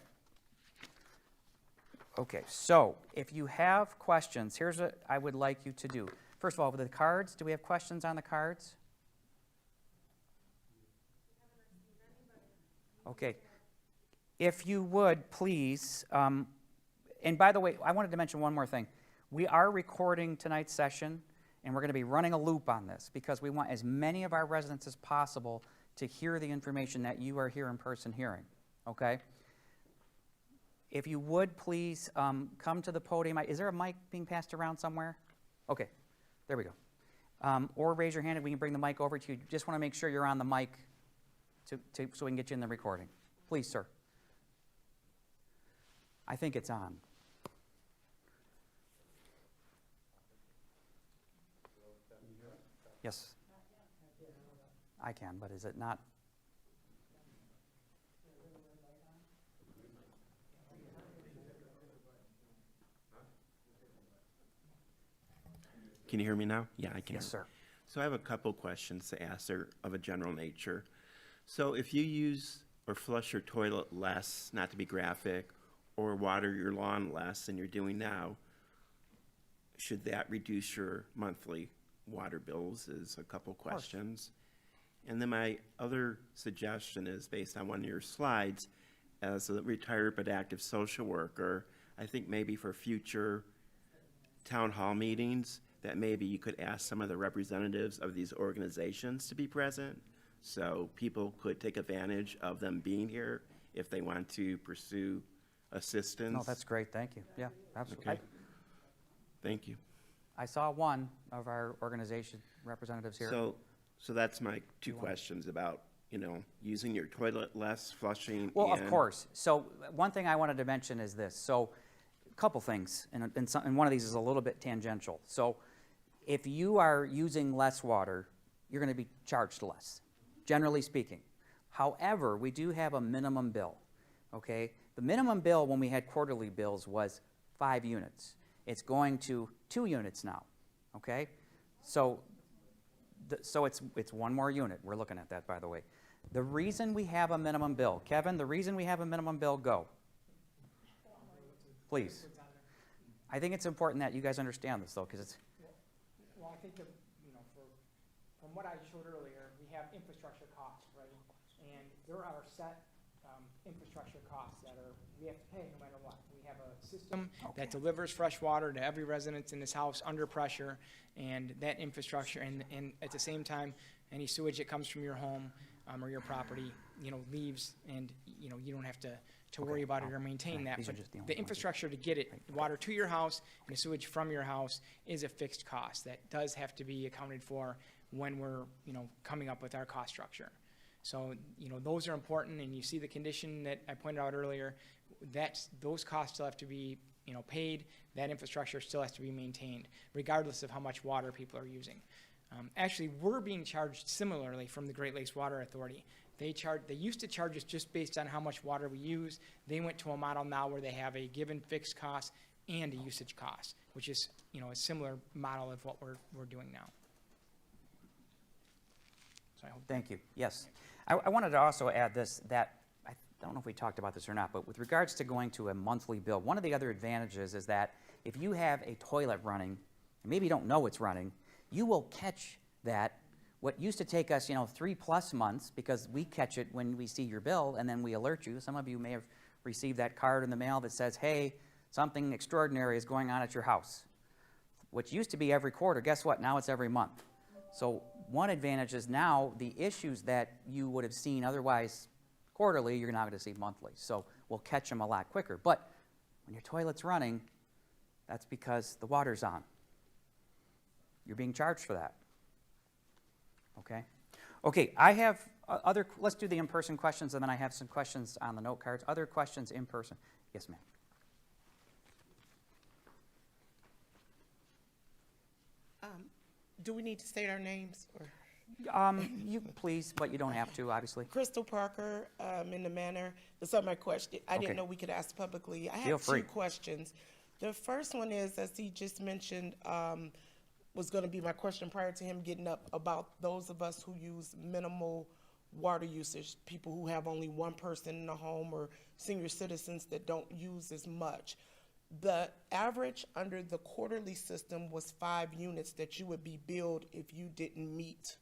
Okay, so if you have questions, here's what I would like you to do. First of all, with the cards, do we have questions on the cards? Okay. If you would, please, and by the way, I wanted to mention one more thing. We are recording tonight's session, and we're going to be running a loop on this because we want as many of our residents as possible to hear the information that you are here in person hearing, okay? If you would, please come to the podium. Is there a mic being passed around somewhere? Okay, there we go. Or raise your hand and we can bring the mic over to you. Just want to make sure you're on the mic so we can get you in the recording. Please, sir. I think it's on. Yes. I can, but is it not? Can you hear me now? Yeah, I can. Yes, sir. So I have a couple questions to ask. They're of a general nature. So if you use or flush your toilet less, not to be graphic, or water your lawn less than you're doing now, should that reduce your monthly water bills is a couple questions. And then my other suggestion is based on one of your slides. As a retired but active social worker, I think maybe for future town hall meetings that maybe you could ask some of the representatives of these organizations to be present so people could take advantage of them being here if they want to pursue assistance. No, that's great. Thank you. Yeah, absolutely. Okay. Thank you. I saw one of our organization representatives here. So that's my two questions about, using your toilet less, flushing. Well, of course. So one thing I wanted to mention is this. So a couple things, and one of these is a little bit tangential. So if you are using less water, you're going to be charged less, generally speaking. However, we do have a minimum bill, okay? The minimum bill when we had quarterly bills was 5 units. It's going to 2 units now, okay? So it's one more unit. We're looking at that, by the way. The reason we have a minimum bill, Kevin, the reason we have a minimum bill, go. Please. I think it's important that you guys understand this, though, because it's... Well, I think that, from what I showed earlier, we have infrastructure costs, right? And there are set infrastructure costs that we have to pay no matter what. We have a system that delivers fresh water to every resident in this house under pressure, and that infrastructure, and at the same time, any sewage that comes from your home or your property, leaves, and you don't have to worry about it or maintain that. But the infrastructure to get water to your house and the sewage from your house is a fixed cost that does have to be accounted for when we're coming up with our cost structure. So those are important, and you see the condition that I pointed out earlier. Those costs still have to be paid. That infrastructure still has to be maintained, regardless of how much water people are using. Actually, we're being charged similarly from the Great Lakes Water Authority. They used to charge us just based on how much water we use. They went to a model now where they have a given fixed cost and a usage cost, which is a similar model of what we're doing now. So I hope. Thank you. Yes. I wanted to also add this, that I don't know if we talked about this or not, but with regards to going to a monthly bill, one of the other advantages is that if you have a toilet running, and maybe you don't know it's running, you will catch that what used to take us, 3+ months, because we catch it when we see your bill and then we alert you. Some of you may have received that card in the mail that says, hey, something extraordinary is going on at your house. Which used to be every quarter, guess what? Now it's every month. So one advantage is now the issues that you would have seen otherwise quarterly, you're now going to see monthly. So we'll catch them a lot quicker. But when your toilet's running, that's because the water's on. You're being charged for that. Okay? Okay, I have let's do the in-person questions, and then I have some questions on the note cards. Other questions in person? Yes, ma'am. Do we need to state our names? Or? You please, but you don't have to, obviously. Crystal Parker, in the manor. That's not my question. I Okay. didn't know we could ask publicly. I Feel have free. two questions. The first one is, as he just mentioned, was going to be my question prior to him getting up, about those of us who use minimal water usage, people who have only one person in the home, or senior citizens that don't use as much. The average under the quarterly system was 5 units that you would be billed if you didn't meet,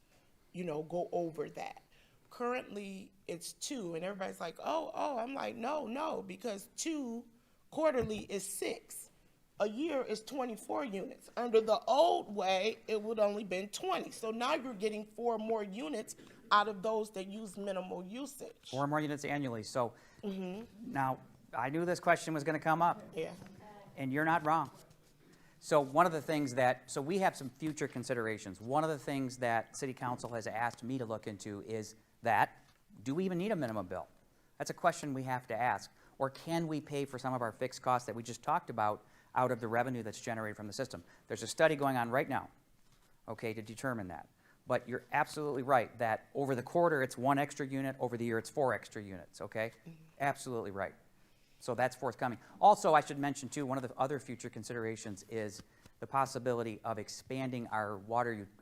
go over that. Currently, it's 2, and everybody's like, oh, I'm like, no, because 2 quarterly is 6. A year is 24 units. Under the old way, it would only been 20. So now you're getting 4 more units out of those that use minimal usage. 4 more units annually. So now, I knew this question was going to come up. Yeah. And you're not wrong. So one of the things so we have some future considerations. One of the things that City Council has asked me to look into is do we even need a minimum bill? That's a question we have to ask. Or can we pay for some of our fixed costs that we just talked about out of the revenue that's generated from the system? There's a study going on right now, okay, to determine that. But you're absolutely right that over the quarter it's 1 extra unit, over the year it's 4 extra units, okay? Absolutely right. So that's forthcoming. Also, I should mention, too, one of the other future considerations is the possibility of expanding our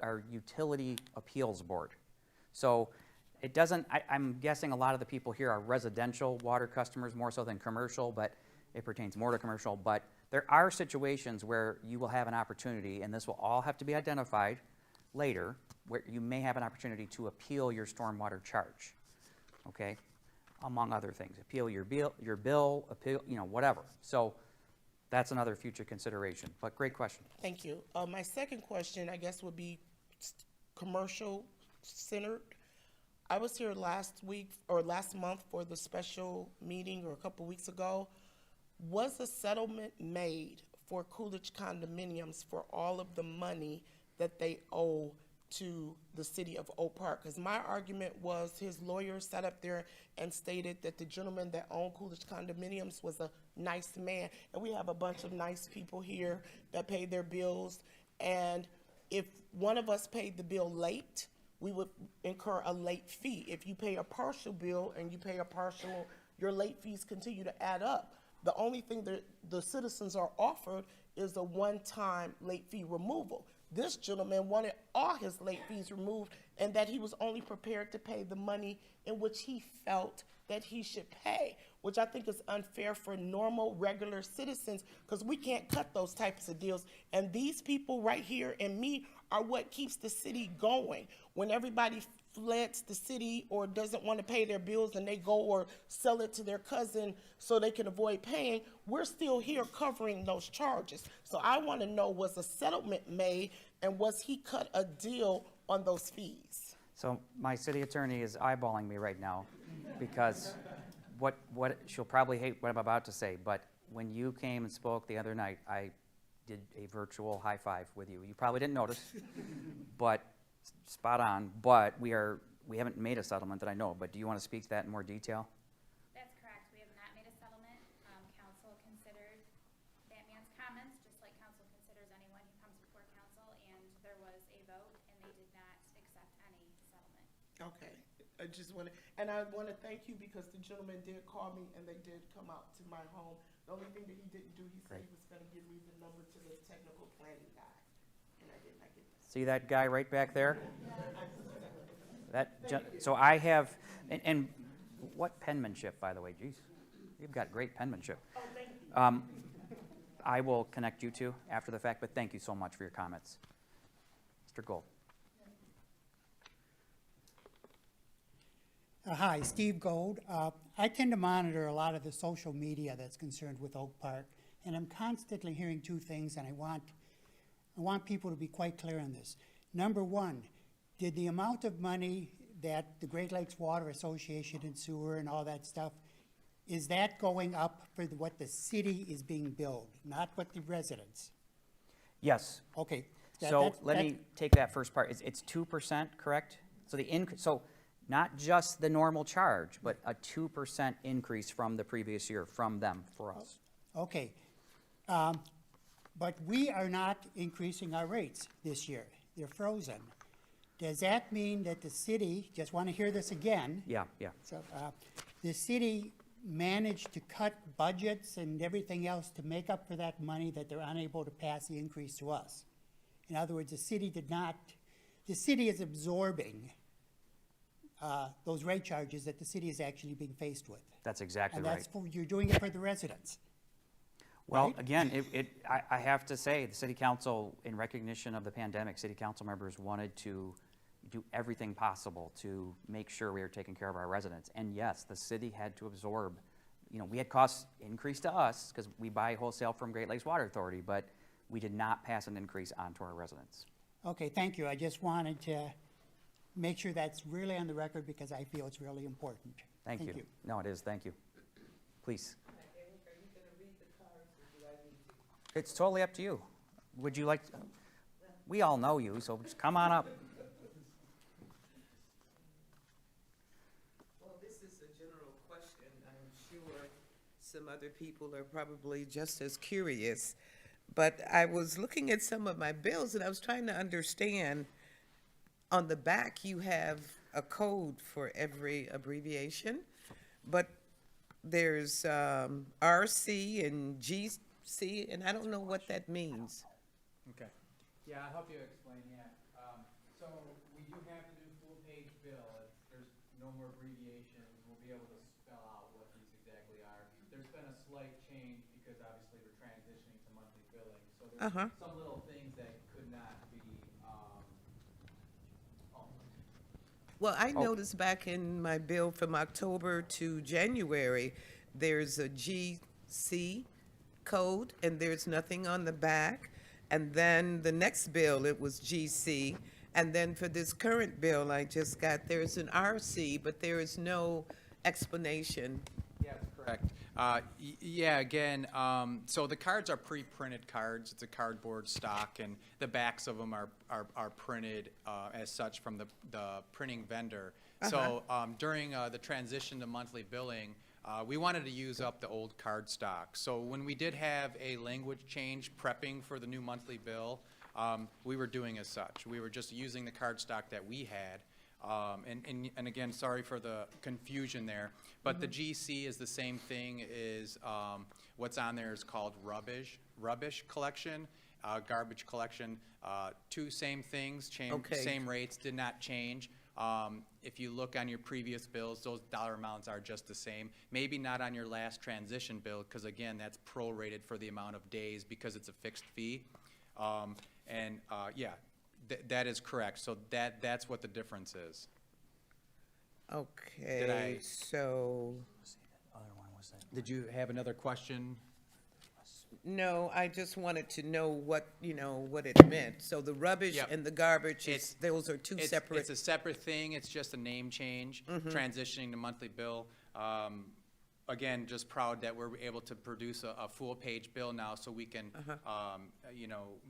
our utility appeals board. So it doesn't, I'm guessing a lot of the people here are residential water customers more so than commercial, but it pertains more to commercial. But there are situations where you will have an opportunity, and this will all have to be identified later, where you may have an opportunity to appeal your stormwater charge, okay? Among other things, appeal your bill, appeal, whatever. So that's another future consideration, but great question. Thank you. My second question, I guess, would be commercial centered. I was here last month for the special meeting, or a couple weeks ago. Was a settlement made for Coolidge condominiums for all of the money that they owe to the city of Oak Park? Because my argument was, his lawyer sat up there and stated that the gentleman that owned Coolidge condominiums was a nice man. And we have a bunch of nice people here that pay their bills. And if one of us paid the bill late, we would incur a late fee. If you pay a partial bill and you pay a partial, your late fees continue to add up. The only thing that the citizens are offered is a one-time late fee removal. This gentleman wanted all his late fees removed, and that he was only prepared to pay the money in which he felt that he should pay, which I think is unfair for normal, regular citizens, because we can't cut those types of deals. And these people right here and me are what keeps the city going. When everybody fleds the city or doesn't want to pay their bills and they go or sell it to their cousin so they can avoid paying, we're still here covering those charges. So I want to know, was a settlement made, and was he cut a deal on those fees? So my city attorney is eyeballing me right now because what she'll probably hate what I'm about to say, but when you came and spoke the other night, I did a virtual high five with you. You probably didn't notice, but spot on. But we haven't made a settlement that I know. But do you want to speak to that in more detail? That's correct. We have not made a settlement. Council considered that man's comments, just like council considers anyone who comes before council, and there was a vote, and they did not accept any settlement. Okay, I want to thank you, because the gentleman did call me and they did come out to my home. The only thing that he didn't do, he said he was going to give me the number to the technical planning guy, and I did not get that. See that guy right back there? So I have, and what penmanship, by the way, geez. You've got great penmanship. Oh, thank you. I will connect you two after the fact, but thank you so much for your comments. Mr. Gold. Hi, Steve Gold. I tend to monitor a lot of the social media that's concerned with Oak Park, and I'm constantly hearing two things, and I want people to be quite clear on this. Number one, did the amount of money that the Great Lakes Water Association and sewer and all that stuff, is that going up for what the city is being billed, not what the residents? Yes. Okay. So let me take that first part. It's 2%, correct? So so not just the normal charge, but a 2% increase from the previous year from them for us. Okay. But we are not increasing our rates this year. They're frozen. Does that mean that the city, just want to hear this again? Yeah. So, the city managed to cut budgets and everything else to make up for that money that they're unable to pass the increase to us. In other words, the city is absorbing those rate charges that the city is actually being faced with. That's exactly And right. you're doing it for the residents. Well, right? again, I have to say, the city council, in recognition of the pandemic, city council members wanted to do everything possible to make sure we were taking care of our residents. And yes, the city had to absorb, we had costs increase to us because we buy wholesale from Great Lakes Water Authority, but we did not pass an increase on to our residents. Okay, thank you. I just wanted to make sure that's really on the record because I feel it's really important. Thank you. No, it is. Thank you. Please. It's totally up to you. Would you like, we all know you, so just come on up. Well, this is a general question. I'm sure some other people are probably just as curious. But I was looking at some of my bills and I was trying to understand, on the back you have a code for every abbreviation, but there's RC and GC, and I don't know what that means. Okay. Yeah, I'll help you explain, yeah. So we do have to do full-page bill. There's no more abbreviations. We'll be able to spell out what these exactly are. There's been a slight change because obviously we're transitioning to monthly billing. So there's some little things that could not be, Well, I noticed back in my bill from October to January, there's a GC code and there's nothing on the back. And then the next bill, it was GC. And then for this current bill I just got, there's an RC, but there is no explanation. Yeah, that's correct. Yeah, again, so the cards are pre-printed cards. It's a cardboard stock, and the backs of them are printed as such from the printing vendor. So during the transition to monthly billing, we wanted to use up the old card stock. So when we did have a language change prepping for the new monthly bill, we were doing as such. We were just using the card stock that we had. And again, sorry for the confusion there, but the GC is the same thing as what's on there is called rubbish collection, garbage collection. Two same things, same rates, did not change. If you look on your previous bills, those dollar amounts are just the same. Maybe not on your last transition bill, because again, that's prorated for the amount of days because it's a fixed fee. Yeah. That is correct. So that's what the difference is. Okay, so, Did you have another question? no, I just wanted to know what, what it meant. So the rubbish Yep. and the garbage, those are two separate. It's a separate thing. It's just a name change, transitioning to monthly bill. Again, just proud that we're able to produce a full-page bill now, so we can,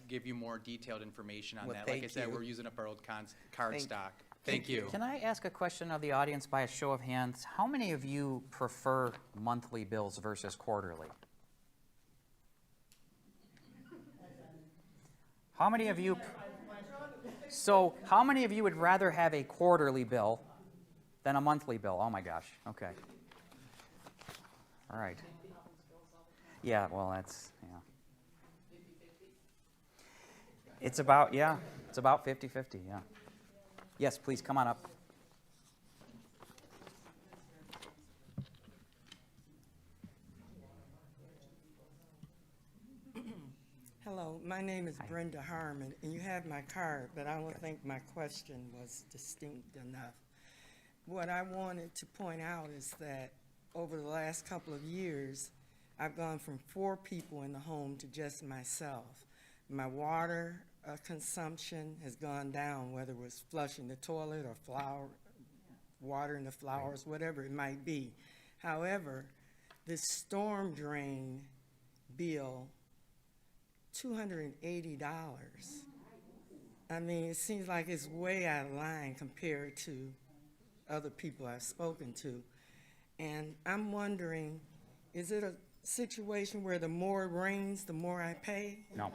give you more detailed information on Well, that. Like I thank said, you. we're using up our old card stock. Thank you. Can I ask a question of the audience by a show of hands? How many of you prefer monthly bills versus quarterly? How many of you? So how many of you would rather have a quarterly bill than a monthly bill? Oh my gosh, okay. All right. Yeah, well, that's, yeah. It's about 50-50, yeah. Yes, please, come on up. Hello, my name is Brenda Harmon, and you have my card, but I don't think my question was distinct enough. what I wanted to point out is that over the last couple of years, I've gone from 4 people in the home to just myself. My water consumption has gone down, whether it was flushing the toilet or watering the flowers, whatever it might be. However, this storm drain bill, $280. I mean, it seems like it's way out of line compared to other people I've spoken to. And I'm wondering, is it a situation where the more it rains, the more I pay? No.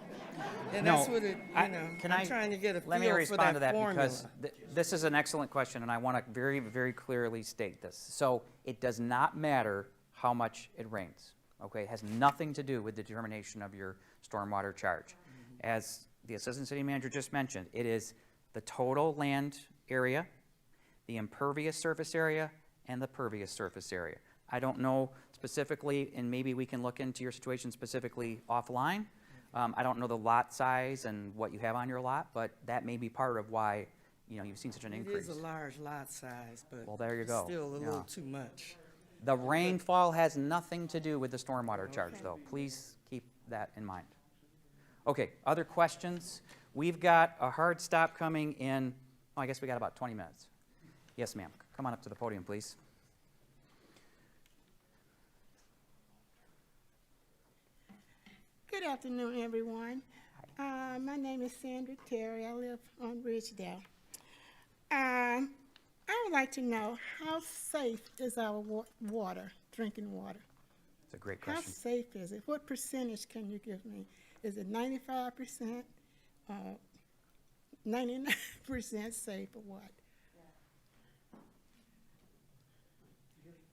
And No, that's what it, I'm trying to get a Let me feel for respond to that that because formula. this is an excellent question, and I want to very, very clearly state this. So it does not matter how much it rains, okay? It has nothing to do with the determination of your stormwater charge. As the Assistant City Manager just mentioned, it is the total land area, the impervious surface area, and the pervious surface area. I don't know specifically, and maybe we can look into your situation specifically offline. I don't know the lot size and what you have on your lot, but that may be part of why, you've seen such an increase. It is a large lot size, but Well, there you it's go. still a Yeah. little too much. The rainfall has nothing to do with the stormwater charge, though. Please keep that in mind. Okay, other questions? We've got a hard stop coming in, I guess we got about 20 minutes. Yes, ma'am. Come on up to the podium, please. Good afternoon, everyone. My name is Sandra Terry. I live on Ridgedale. I would like to know, how safe is our water, drinking water? It's a great How question. safe is it? What percentage can you give me? Is it 95%, 99% safe, or what?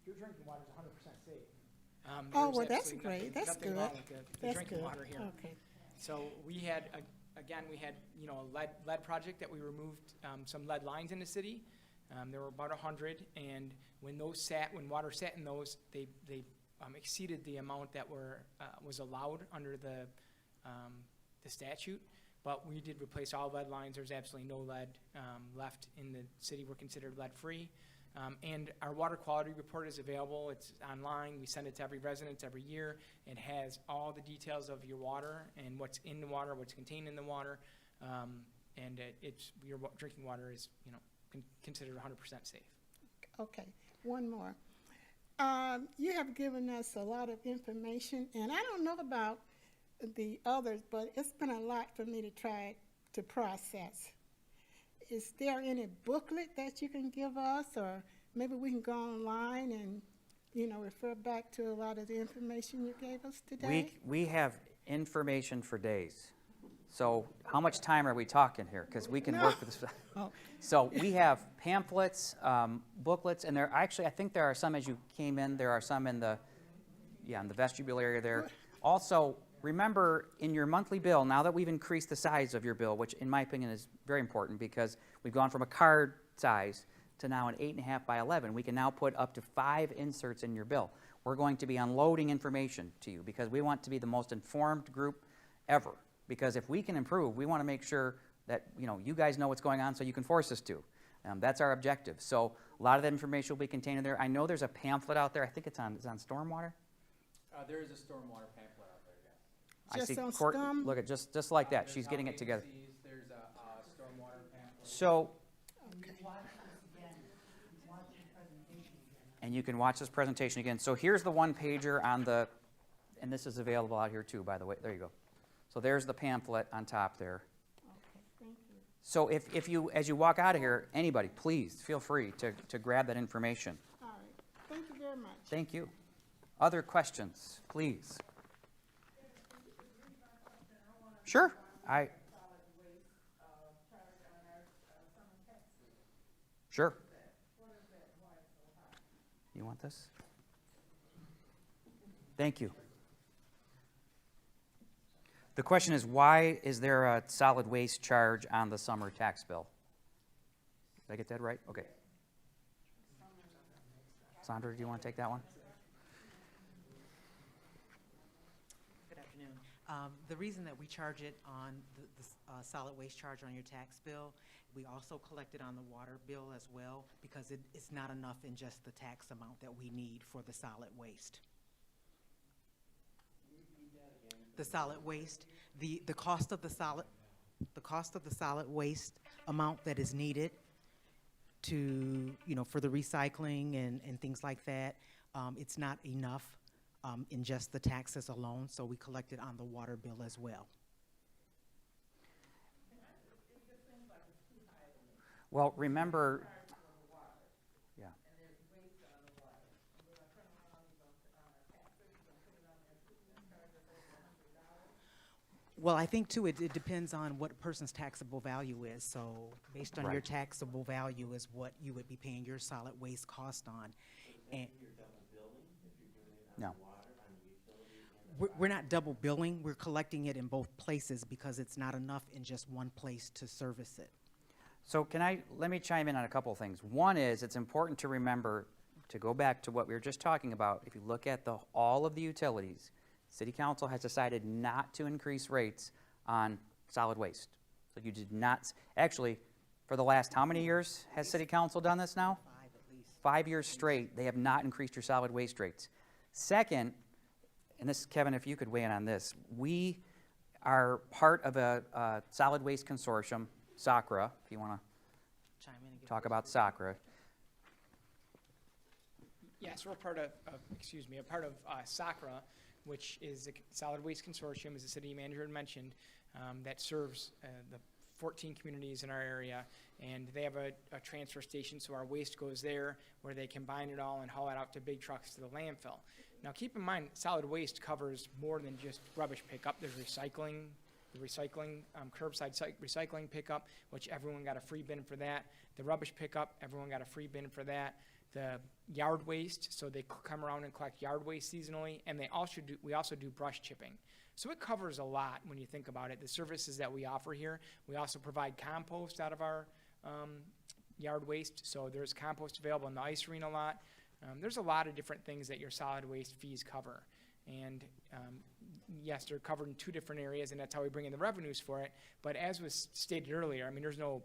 Your drinking water is 100% safe. Oh, There's well, that's absolutely great. nothing- That's nothing good. wrong with the That's drinking good. water here. Okay. So we had, again, a lead project that we removed some lead lines in the city. There were about 100, and when water sat in those, they exceeded the amount that was allowed under the statute. But we did replace all lead lines. There's absolutely no lead left in the city. We're considered lead-free. And our water quality report is available. It's online. We send it to every resident every year. It has all the details of your water and what's in the water, what's contained in the water. And your drinking water is, considered 100% safe. Okay, one more. You have given us a lot of information, and I don't know about the others, but it's been a lot for me to try to process. Is there any booklet that you can give us, or maybe we can go online and, refer back to a lot of the information you gave us today? We have information for days. So how much time are we talking here? Because we can work with this. Oh. So we have pamphlets, booklets, and I think there are some as you came in. There are some in the vestibule area there. Also, remember in your monthly bill, now that we've increased the size of your bill, which in my opinion is very important because we've gone from a card size to now an 8.5 by 11, we can now put up to 5 inserts in your bill. We're going to be unloading information to you because we want to be the most informed group ever. Because if we can improve, we want to make sure that you guys know what's going on so you can force us to. That's our objective. So a lot of that information will be contained in there. I know there's a pamphlet out there. I think it's on stormwater. There is a stormwater pamphlet out there, yes. I Just see on Court, storm? look at just like that. She's getting it together. There's a stormwater pamphlet. So, and you can watch this presentation again. So here's the one pager on and this is available out here too, by the way. There you go. So there's the pamphlet on top there. Okay, thank you. So as you walk out of here, anybody, please feel free to grab that information. All right, thank you very much. Thank you. Other questions, please? Sure. Sure. You want this? Thank you. The question is, why is there a solid waste charge on the summer tax bill? Did I get that right? Okay. Sandra, do you want to take that one? Good afternoon. The reason that we charge it on the solid waste charge on your tax bill, we also collect it on the water bill as well, because it's not enough in just the tax amount that we need for the solid waste. The solid waste, the cost of the solid waste amount that is needed to, for the recycling and things like that, it's not enough in just the taxes alone, so we collect it on the water bill as well. Well, remember, yeah. Well, I think too, it depends on what a person's taxable value is. So based on your Right. taxable value is what you would be paying your solid waste cost on. And No. we're not double billing, we're collecting it in both places because it's not enough in just one place to service it. So let me chime in on a couple of things. One is, it's important to remember, to go back to what we were just talking about, if you look at all of the utilities, City Council has decided not to increase rates on solid waste. So you did not, actually, for the last how many years has City Council done this now? 5 at least. 5 years straight, they have not increased your solid waste rates. Second, and this, Kevin, if you could weigh in on this, we are part of a solid waste consortium, SACRA, if you want to Chime in and give talk about SACRA. Yes, we're part of SACRA, which is a solid waste consortium, as the city manager had mentioned, that serves the 14 communities in our area. And they have a transfer station, so our waste goes there, where they combine it all and haul it out to big trucks to the landfill. Now, keep in mind, solid waste covers more than just rubbish pickup. There's recycling, curbside recycling pickup, which everyone got a free bin for that. The rubbish pickup, everyone got a free bin for that. The yard waste, so they come around and collect yard waste seasonally, and we also do brush chipping. So it covers a lot when you think about it. The services that we offer here, we also provide compost out of our yard waste, so there's compost available in the ice arena lot. There's a lot of different things that your solid waste fees cover. And yes, they're covered in 2 different areas, and that's how we bring in the revenues for it. But as was stated earlier, I mean, there's no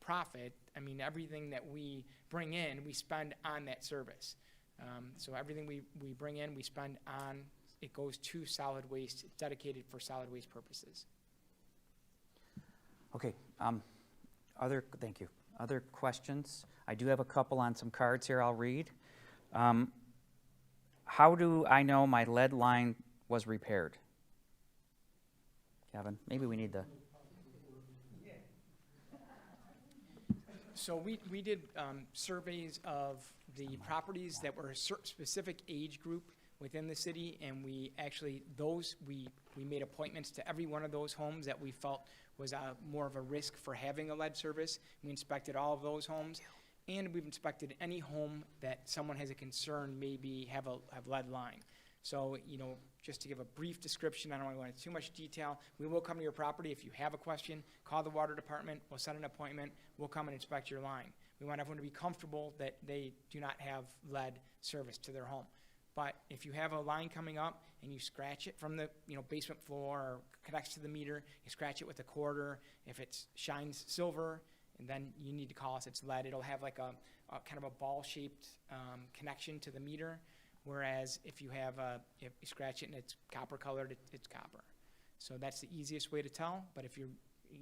profit. I mean, everything that we bring in, we spend on that service. So everything we bring in, we spend on, it goes to solid waste, it's dedicated for solid waste purposes. Okay, thank you. Other questions? I do have a couple on some cards here I'll read. How do I know my lead line was repaired? Kevin, maybe we need the... So we did surveys of the properties that were a specific age group within the city, and we made appointments to every one of those homes that we felt was more of a risk for having a lead service. We inspected all of those homes, and we've inspected any home that someone has a concern maybe have lead line. So, just to give a brief description, I don't want to go into too much detail. We will come to your property. If you have a question, call the water department. We'll set an appointment. We'll come and inspect your line. We want everyone to be comfortable that they do not have lead service to their home. But if you have a line coming up and you scratch it from the basement floor or connects to the meter, you scratch it with a quarter. If it shines silver, and then you need to call us. It's lead. It'll have like a kind of a ball-shaped connection to the meter. Whereas if you scratch it and it's copper colored, it's copper. So that's the easiest way to tell. But if you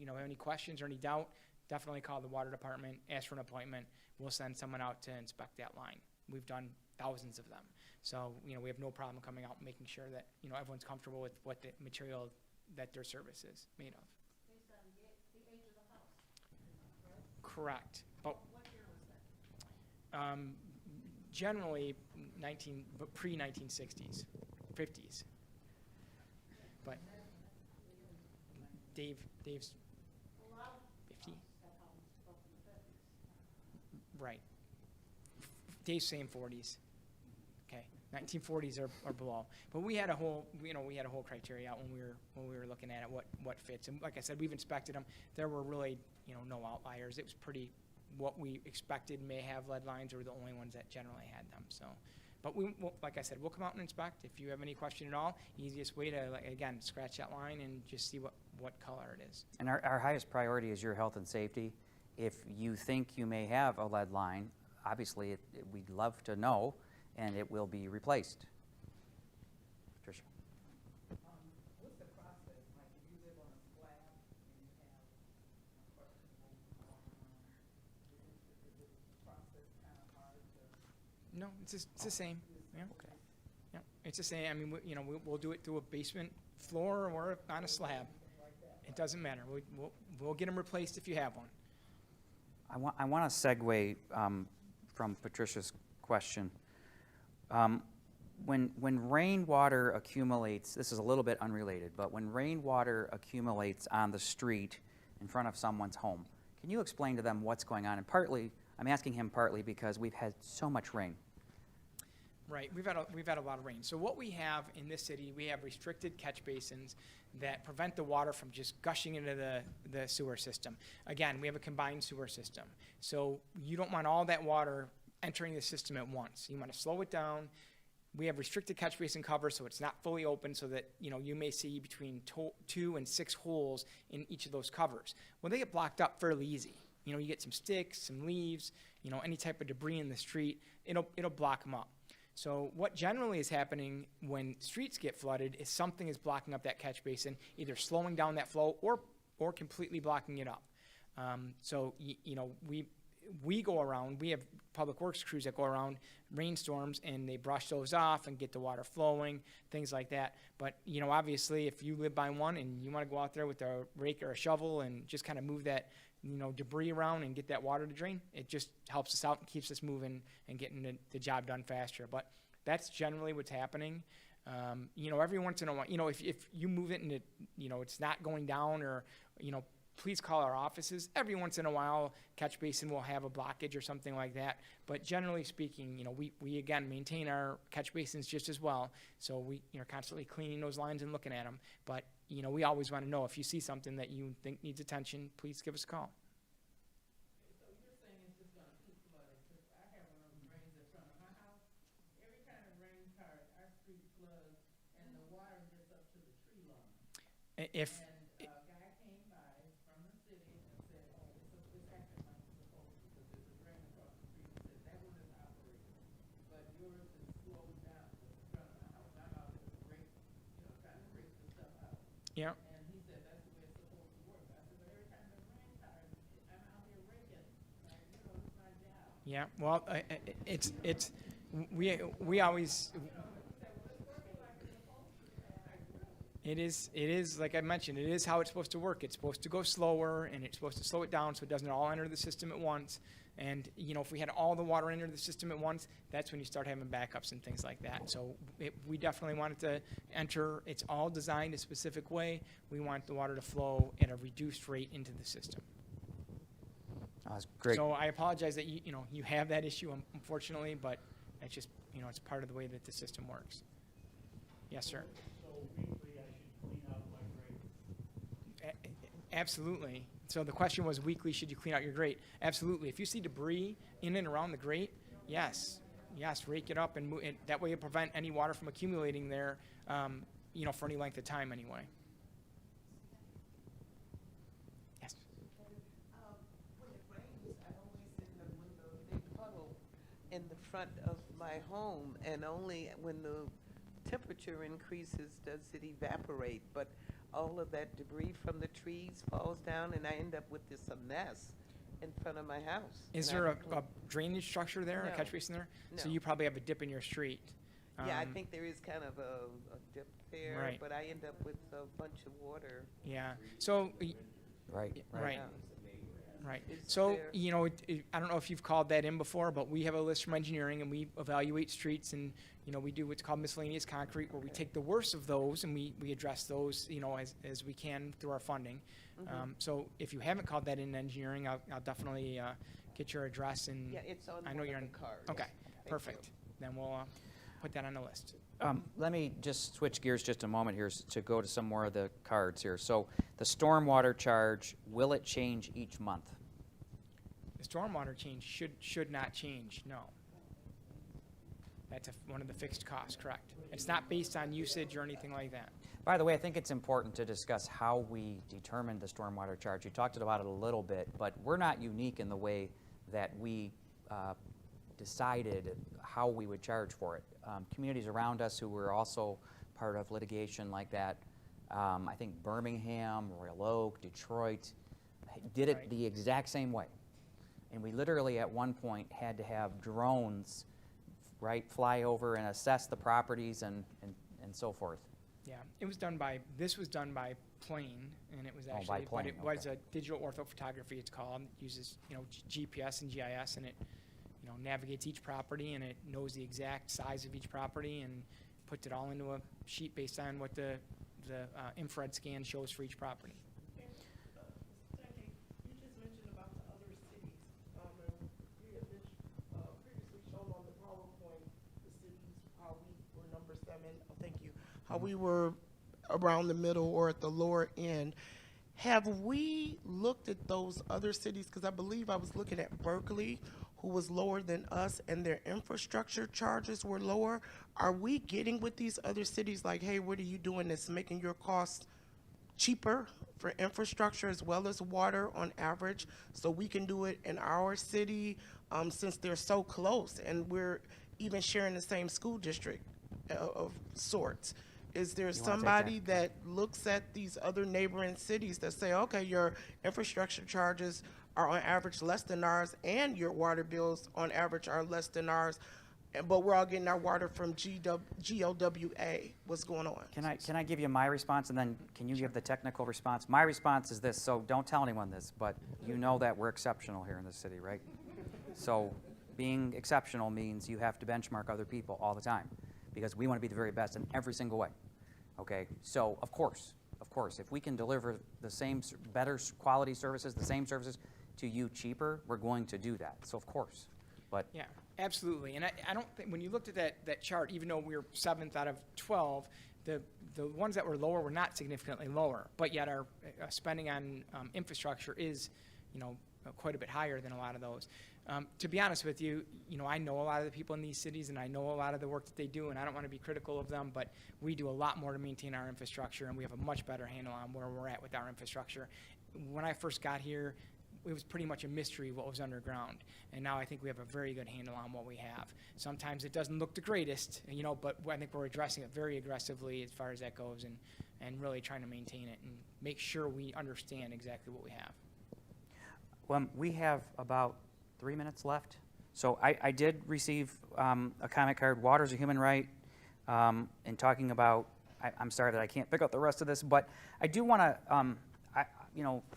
have any questions or any doubt, definitely call the water department, ask for an appointment. We'll send someone out to inspect that line. We've done thousands of them. So, we have no problem coming out and making sure that, everyone's comfortable with what the material that their service is made of. Based on the age of the house. Correct. But generally pre-1960s, 50s. But Dave's 50. Right. Dave's saying 40s. Okay, 1940s or below. But we had a whole criteria out when we were looking at it, what fits. And like I said, we've inspected them. There were really, no outliers. It was pretty what we expected may have lead lines, or the only ones that generally had them. So, But like I said, we'll come out and inspect. If you have any question at all, easiest way to, like, again, scratch that line and just see what color it is. And our highest priority is your health and safety. If you think you may have a lead line, obviously, we'd love to know, and it will be replaced. Patricia? What's the process, like, if you live on a slab and you have unquestionable water line, is the process kind of hard to? No, it's the same. Yeah. Okay. Yeah, it's the same. I mean, we'll do it through a basement floor or on a slab. It doesn't matter. We'll get them replaced if you have one. I want to segue from Patricia's question. When rainwater accumulates, this is a little bit unrelated, but when rainwater accumulates on the street in front of someone's home, can you explain to them what's going on? And partly, I'm asking him partly because we've had so much rain. Right, we've had a lot of rain. So what we have in this city, we have restricted catch basins that prevent the water from just gushing into the sewer system. Again, we have a combined sewer system. So you don't want all that water entering the system at once. You want to slow it down. We have restricted catch basin cover, so it's not fully open, so that you may see between 2 and 6 holes in each of those covers. Well, they get blocked up fairly easy. You get some sticks, some leaves, any type of debris in the street, it'll block them up. So what generally is happening when streets get flooded is something is blocking up that catch basin, either slowing down that flow or completely blocking it up. So we go around, we have public works crews that go around rainstorms and they brush those off and get the water flowing, things like that. But obviously if you live by one and you want to go out there with a rake or a shovel and just kind of move that debris around and get that water to drain, it just helps us out and keeps us moving and getting the job done faster. But that's generally what's happening. Every once in a while, if you move it and it's not going down, or, please call our offices. Every once in a while, catch basin will have a blockage or something like that. But generally speaking, we again maintain our catch basins just as well. So we are constantly cleaning those lines and looking at them. But we always want to know if you see something that you think needs attention, please give us a call. So you're saying it's just gonna keep flooding, 'cause I have one of those drains in front of my house. Every time it rains hard, our street floods and the water gets up to the tree line. If And a guy came by from the city and said, oh, it's acting like it's supposed to, because there's a drain across the street. He said, that one is operating, but yours is slowed down. It's in front of my house. I'm out there to rake, trying to rake the stuff out. yeah. And he said, that's the way it's supposed to work. I said, but every time it rains hard, I'm out here raking, like, it's my job. Yeah, well, we always, it is, like I mentioned, it is how it's supposed to work. It's supposed to go slower, and it's supposed to slow it down so it doesn't all enter the system at once. And, if we had all the water enter the system at once, that's when you start having backups and things like that. So we definitely want it to enter. It's all designed a specific way. We want the water to flow at a reduced rate into the system. That's great. So I apologize that you have that issue, unfortunately, but it's just, it's part of the way that the system works. Yes, sir. So weekly I should clean out my grate? Absolutely. So the question was, weekly, should you clean out your grate? Absolutely. If you see debris in and around the grate, yes, rake it up and move it. That way you prevent any water from accumulating there, for any length of time anyway. Yes. When it rains, I always end up with a big puddle in the front of my home, and only when the temperature increases does it evaporate. But all of that debris from the trees falls down, and I end up with this a mess in front of my house. Is And I there have to a drainage structure there, a No. catch basin there? So No. you probably have a dip in your street. Yeah, I think there is kind of a dip there, Right. but I end up with a bunch of water. Yeah. So, Right. right. Yeah. Right. Is So, there- I don't know if you've called that in before, but we have a list from engineering, and we evaluate streets, and, we do what's called miscellaneous concrete, where we take the worst of those and we address those, as we can through our funding. So if you haven't called that in engineering, I'll definitely get your address, and Yeah, it's on I know one you're of on. the cards. Okay, Thank you. perfect. Then we'll put that on the list. Let me just switch gears just a moment here to go to some more of the cards here. So the stormwater charge, will it change each month? The stormwater change should not change, no. That's one of the fixed costs, correct? It's not based on usage or anything like that. By the way, I think it's important to discuss how we determine the stormwater charge. You talked about it a little bit, but we're not unique in the way that we decided how we would charge for it. Communities around us who were also part of litigation like that, I think Birmingham, Royal Oak, Detroit, did it Right. the exact same way. And we literally at one point had to have drones, right, fly over and assess the properties and so forth. Yeah, this was done by plane, and it was Oh, by actually, but plane, it was okay. a digital orthophotography, it's called. It uses, GPS and GIS, and it, navigates each property, and it knows the exact size of each property, and puts it all into a sheet based on what the infrared scan shows for each property. Jackie, you just mentioned about the other cities, and you had previously shown on the PowerPoint, the cities, how we were number 7, thank you, how we were around the middle or at the lower end. Have we looked at those other cities? Because I believe I was looking at Berkeley, who was lower than us, and their infrastructure charges were lower. Are we getting with these other cities like, hey, what are you doing that's making your costs cheaper for infrastructure as well as water on average, so we can do it in our city, since they're so close and we're even sharing the same school district of sorts? Is there take somebody that looks at these other neighboring cities that say, okay, your infrastructure charges are on average less than ours, and your water bills on average are less than ours, but we're all getting our water from GOWA? What's going on? Can I give you my response, and then can you give the technical response? My response is this, so don't tell anyone this, but you know that we're exceptional here in this city, right? So being exceptional means you have to benchmark other people all the time, because we want to be the very best in every single way, okay? So of course, if we can deliver the same, better quality services, the same services to you cheaper, we're going to do that, so of course. But Yeah, absolutely. And I don't think, when you looked at that chart, even though we were 7th out of 12, the ones that were lower were not significantly lower, but yet our spending on infrastructure is, quite a bit higher than a lot of those. To be honest with you, I know a lot of the people in these cities, and I know a lot of the work that they do, and I don't want to be critical of them, but we do a lot more to maintain our infrastructure, and we have a much better handle on where we're at with our infrastructure. When I first got here, it was pretty much a mystery what was underground, and now I think we have a very good handle on what we have. Sometimes it doesn't look the greatest, but I think we're addressing it very aggressively as far as that goes, and really trying to maintain it and make sure we understand exactly what we have. Well, we have about 3 minutes left. So I did receive a comment card, water's a human right, and talking about, I'm sorry that I can't pick up the rest of this, but I do want to,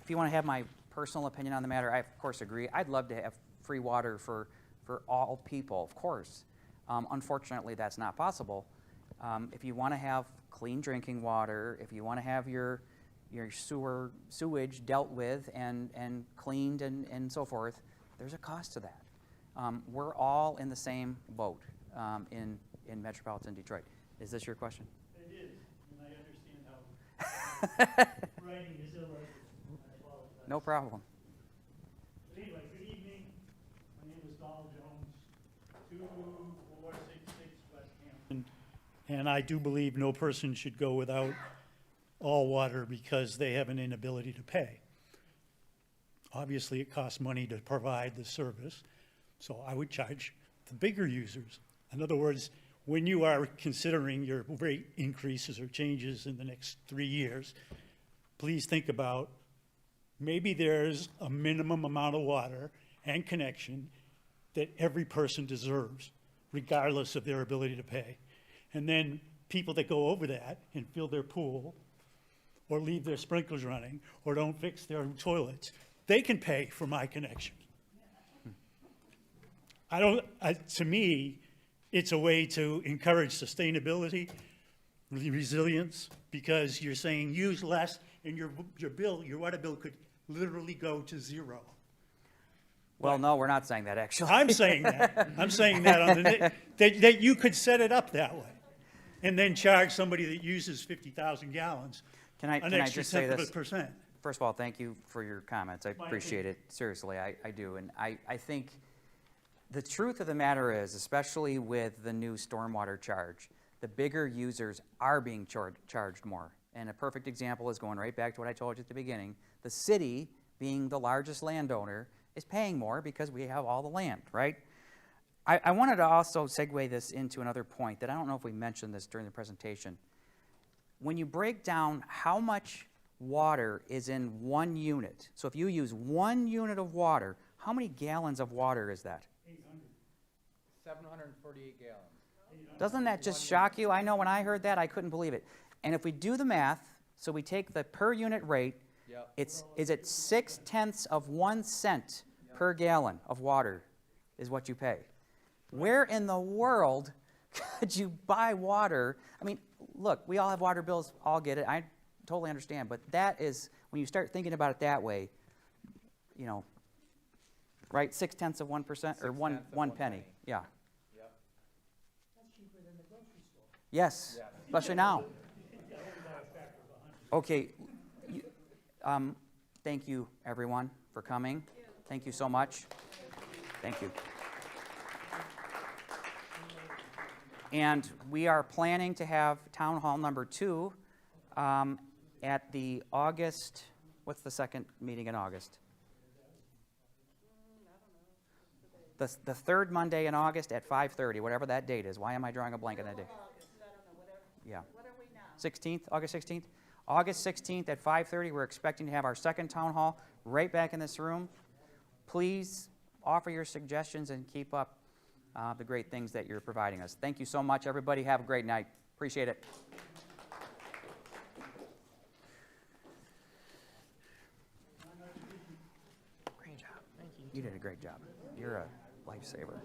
if you want to have my personal opinion on the matter, I of course agree. I'd love to have free water for all people, of course. Unfortunately, that's not possible. If you want to have clean drinking water, if you want to have your sewage dealt with and cleaned and so forth, there's a cost to that. We're all in the same boat in metropolitan Detroit. Is this your question? It is, and I understand how writing is illegible. I apologize. No problem. But anyway, good evening. My name is Donald Jones, 2466 West Hampton. And I do believe no person should go without all water because they have an inability to pay. Obviously, it costs money to provide the service, so I would charge the bigger users. In other words, when you are considering your rate increases or changes in the next 3 years, please think about maybe there's a minimum amount of water and connection that every person deserves, regardless of their ability to pay. And then people that go over that and fill their pool or leave their sprinklers running or don't fix their toilets, they can pay for my connection. To me, it's a way to encourage sustainability, resilience, because you're saying use less and your water bill could literally go to zero. Well, no, we're not saying that, actually. I'm saying that. I'm saying that that you could set it up that way and then charge somebody that uses 50,000 gallons Can an I extra just say tenth of this? a percent. First of all, thank you for your comments. I My appreciate it. Seriously, I do. And I think The truth of the matter is, especially with the new stormwater charge, the bigger users are being charged more. And a perfect example is going right back to what I told you at the beginning. The city, being the largest landowner, is paying more because we have all the land, right? I wanted to also segue this into another point that I don't know if we mentioned this during the presentation. When you break down how much water is in 1 unit, so if you use 1 unit of water, how many gallons of water is that? 748 gallons. Doesn't that just shock you? I know when I heard that, I couldn't believe it. And if we do the math, so we take the per unit rate, Yep. is it 0.6 of 1 cent per gallon of water is what you pay. Where in the world could you buy water? I mean, look, we all have water bills, all get it. I totally understand, but that is, when you start thinking about it that way, you know, right, 0.6 of 1% or one 0.6 of one one penny. penny. Yeah. Yep. Yes, Yeah. especially now. Okay, thank you, everyone, for coming. Thank you so much. Thank you. And we are planning to have Town Hall number 2 at the August, what's the second meeting in August? The third Monday in August at 5:30, whatever that date is. Why am I drawing a blank on that date? Yeah. 16th, August 16th? August 16th at 5:30, we're expecting to have our second town hall right back in this room. Please offer your suggestions and keep up the great things that you're providing us. Thank you so much, everybody. Have a great night. Appreciate it. Great job. Thank you. You did a great job. You're a lifesaver.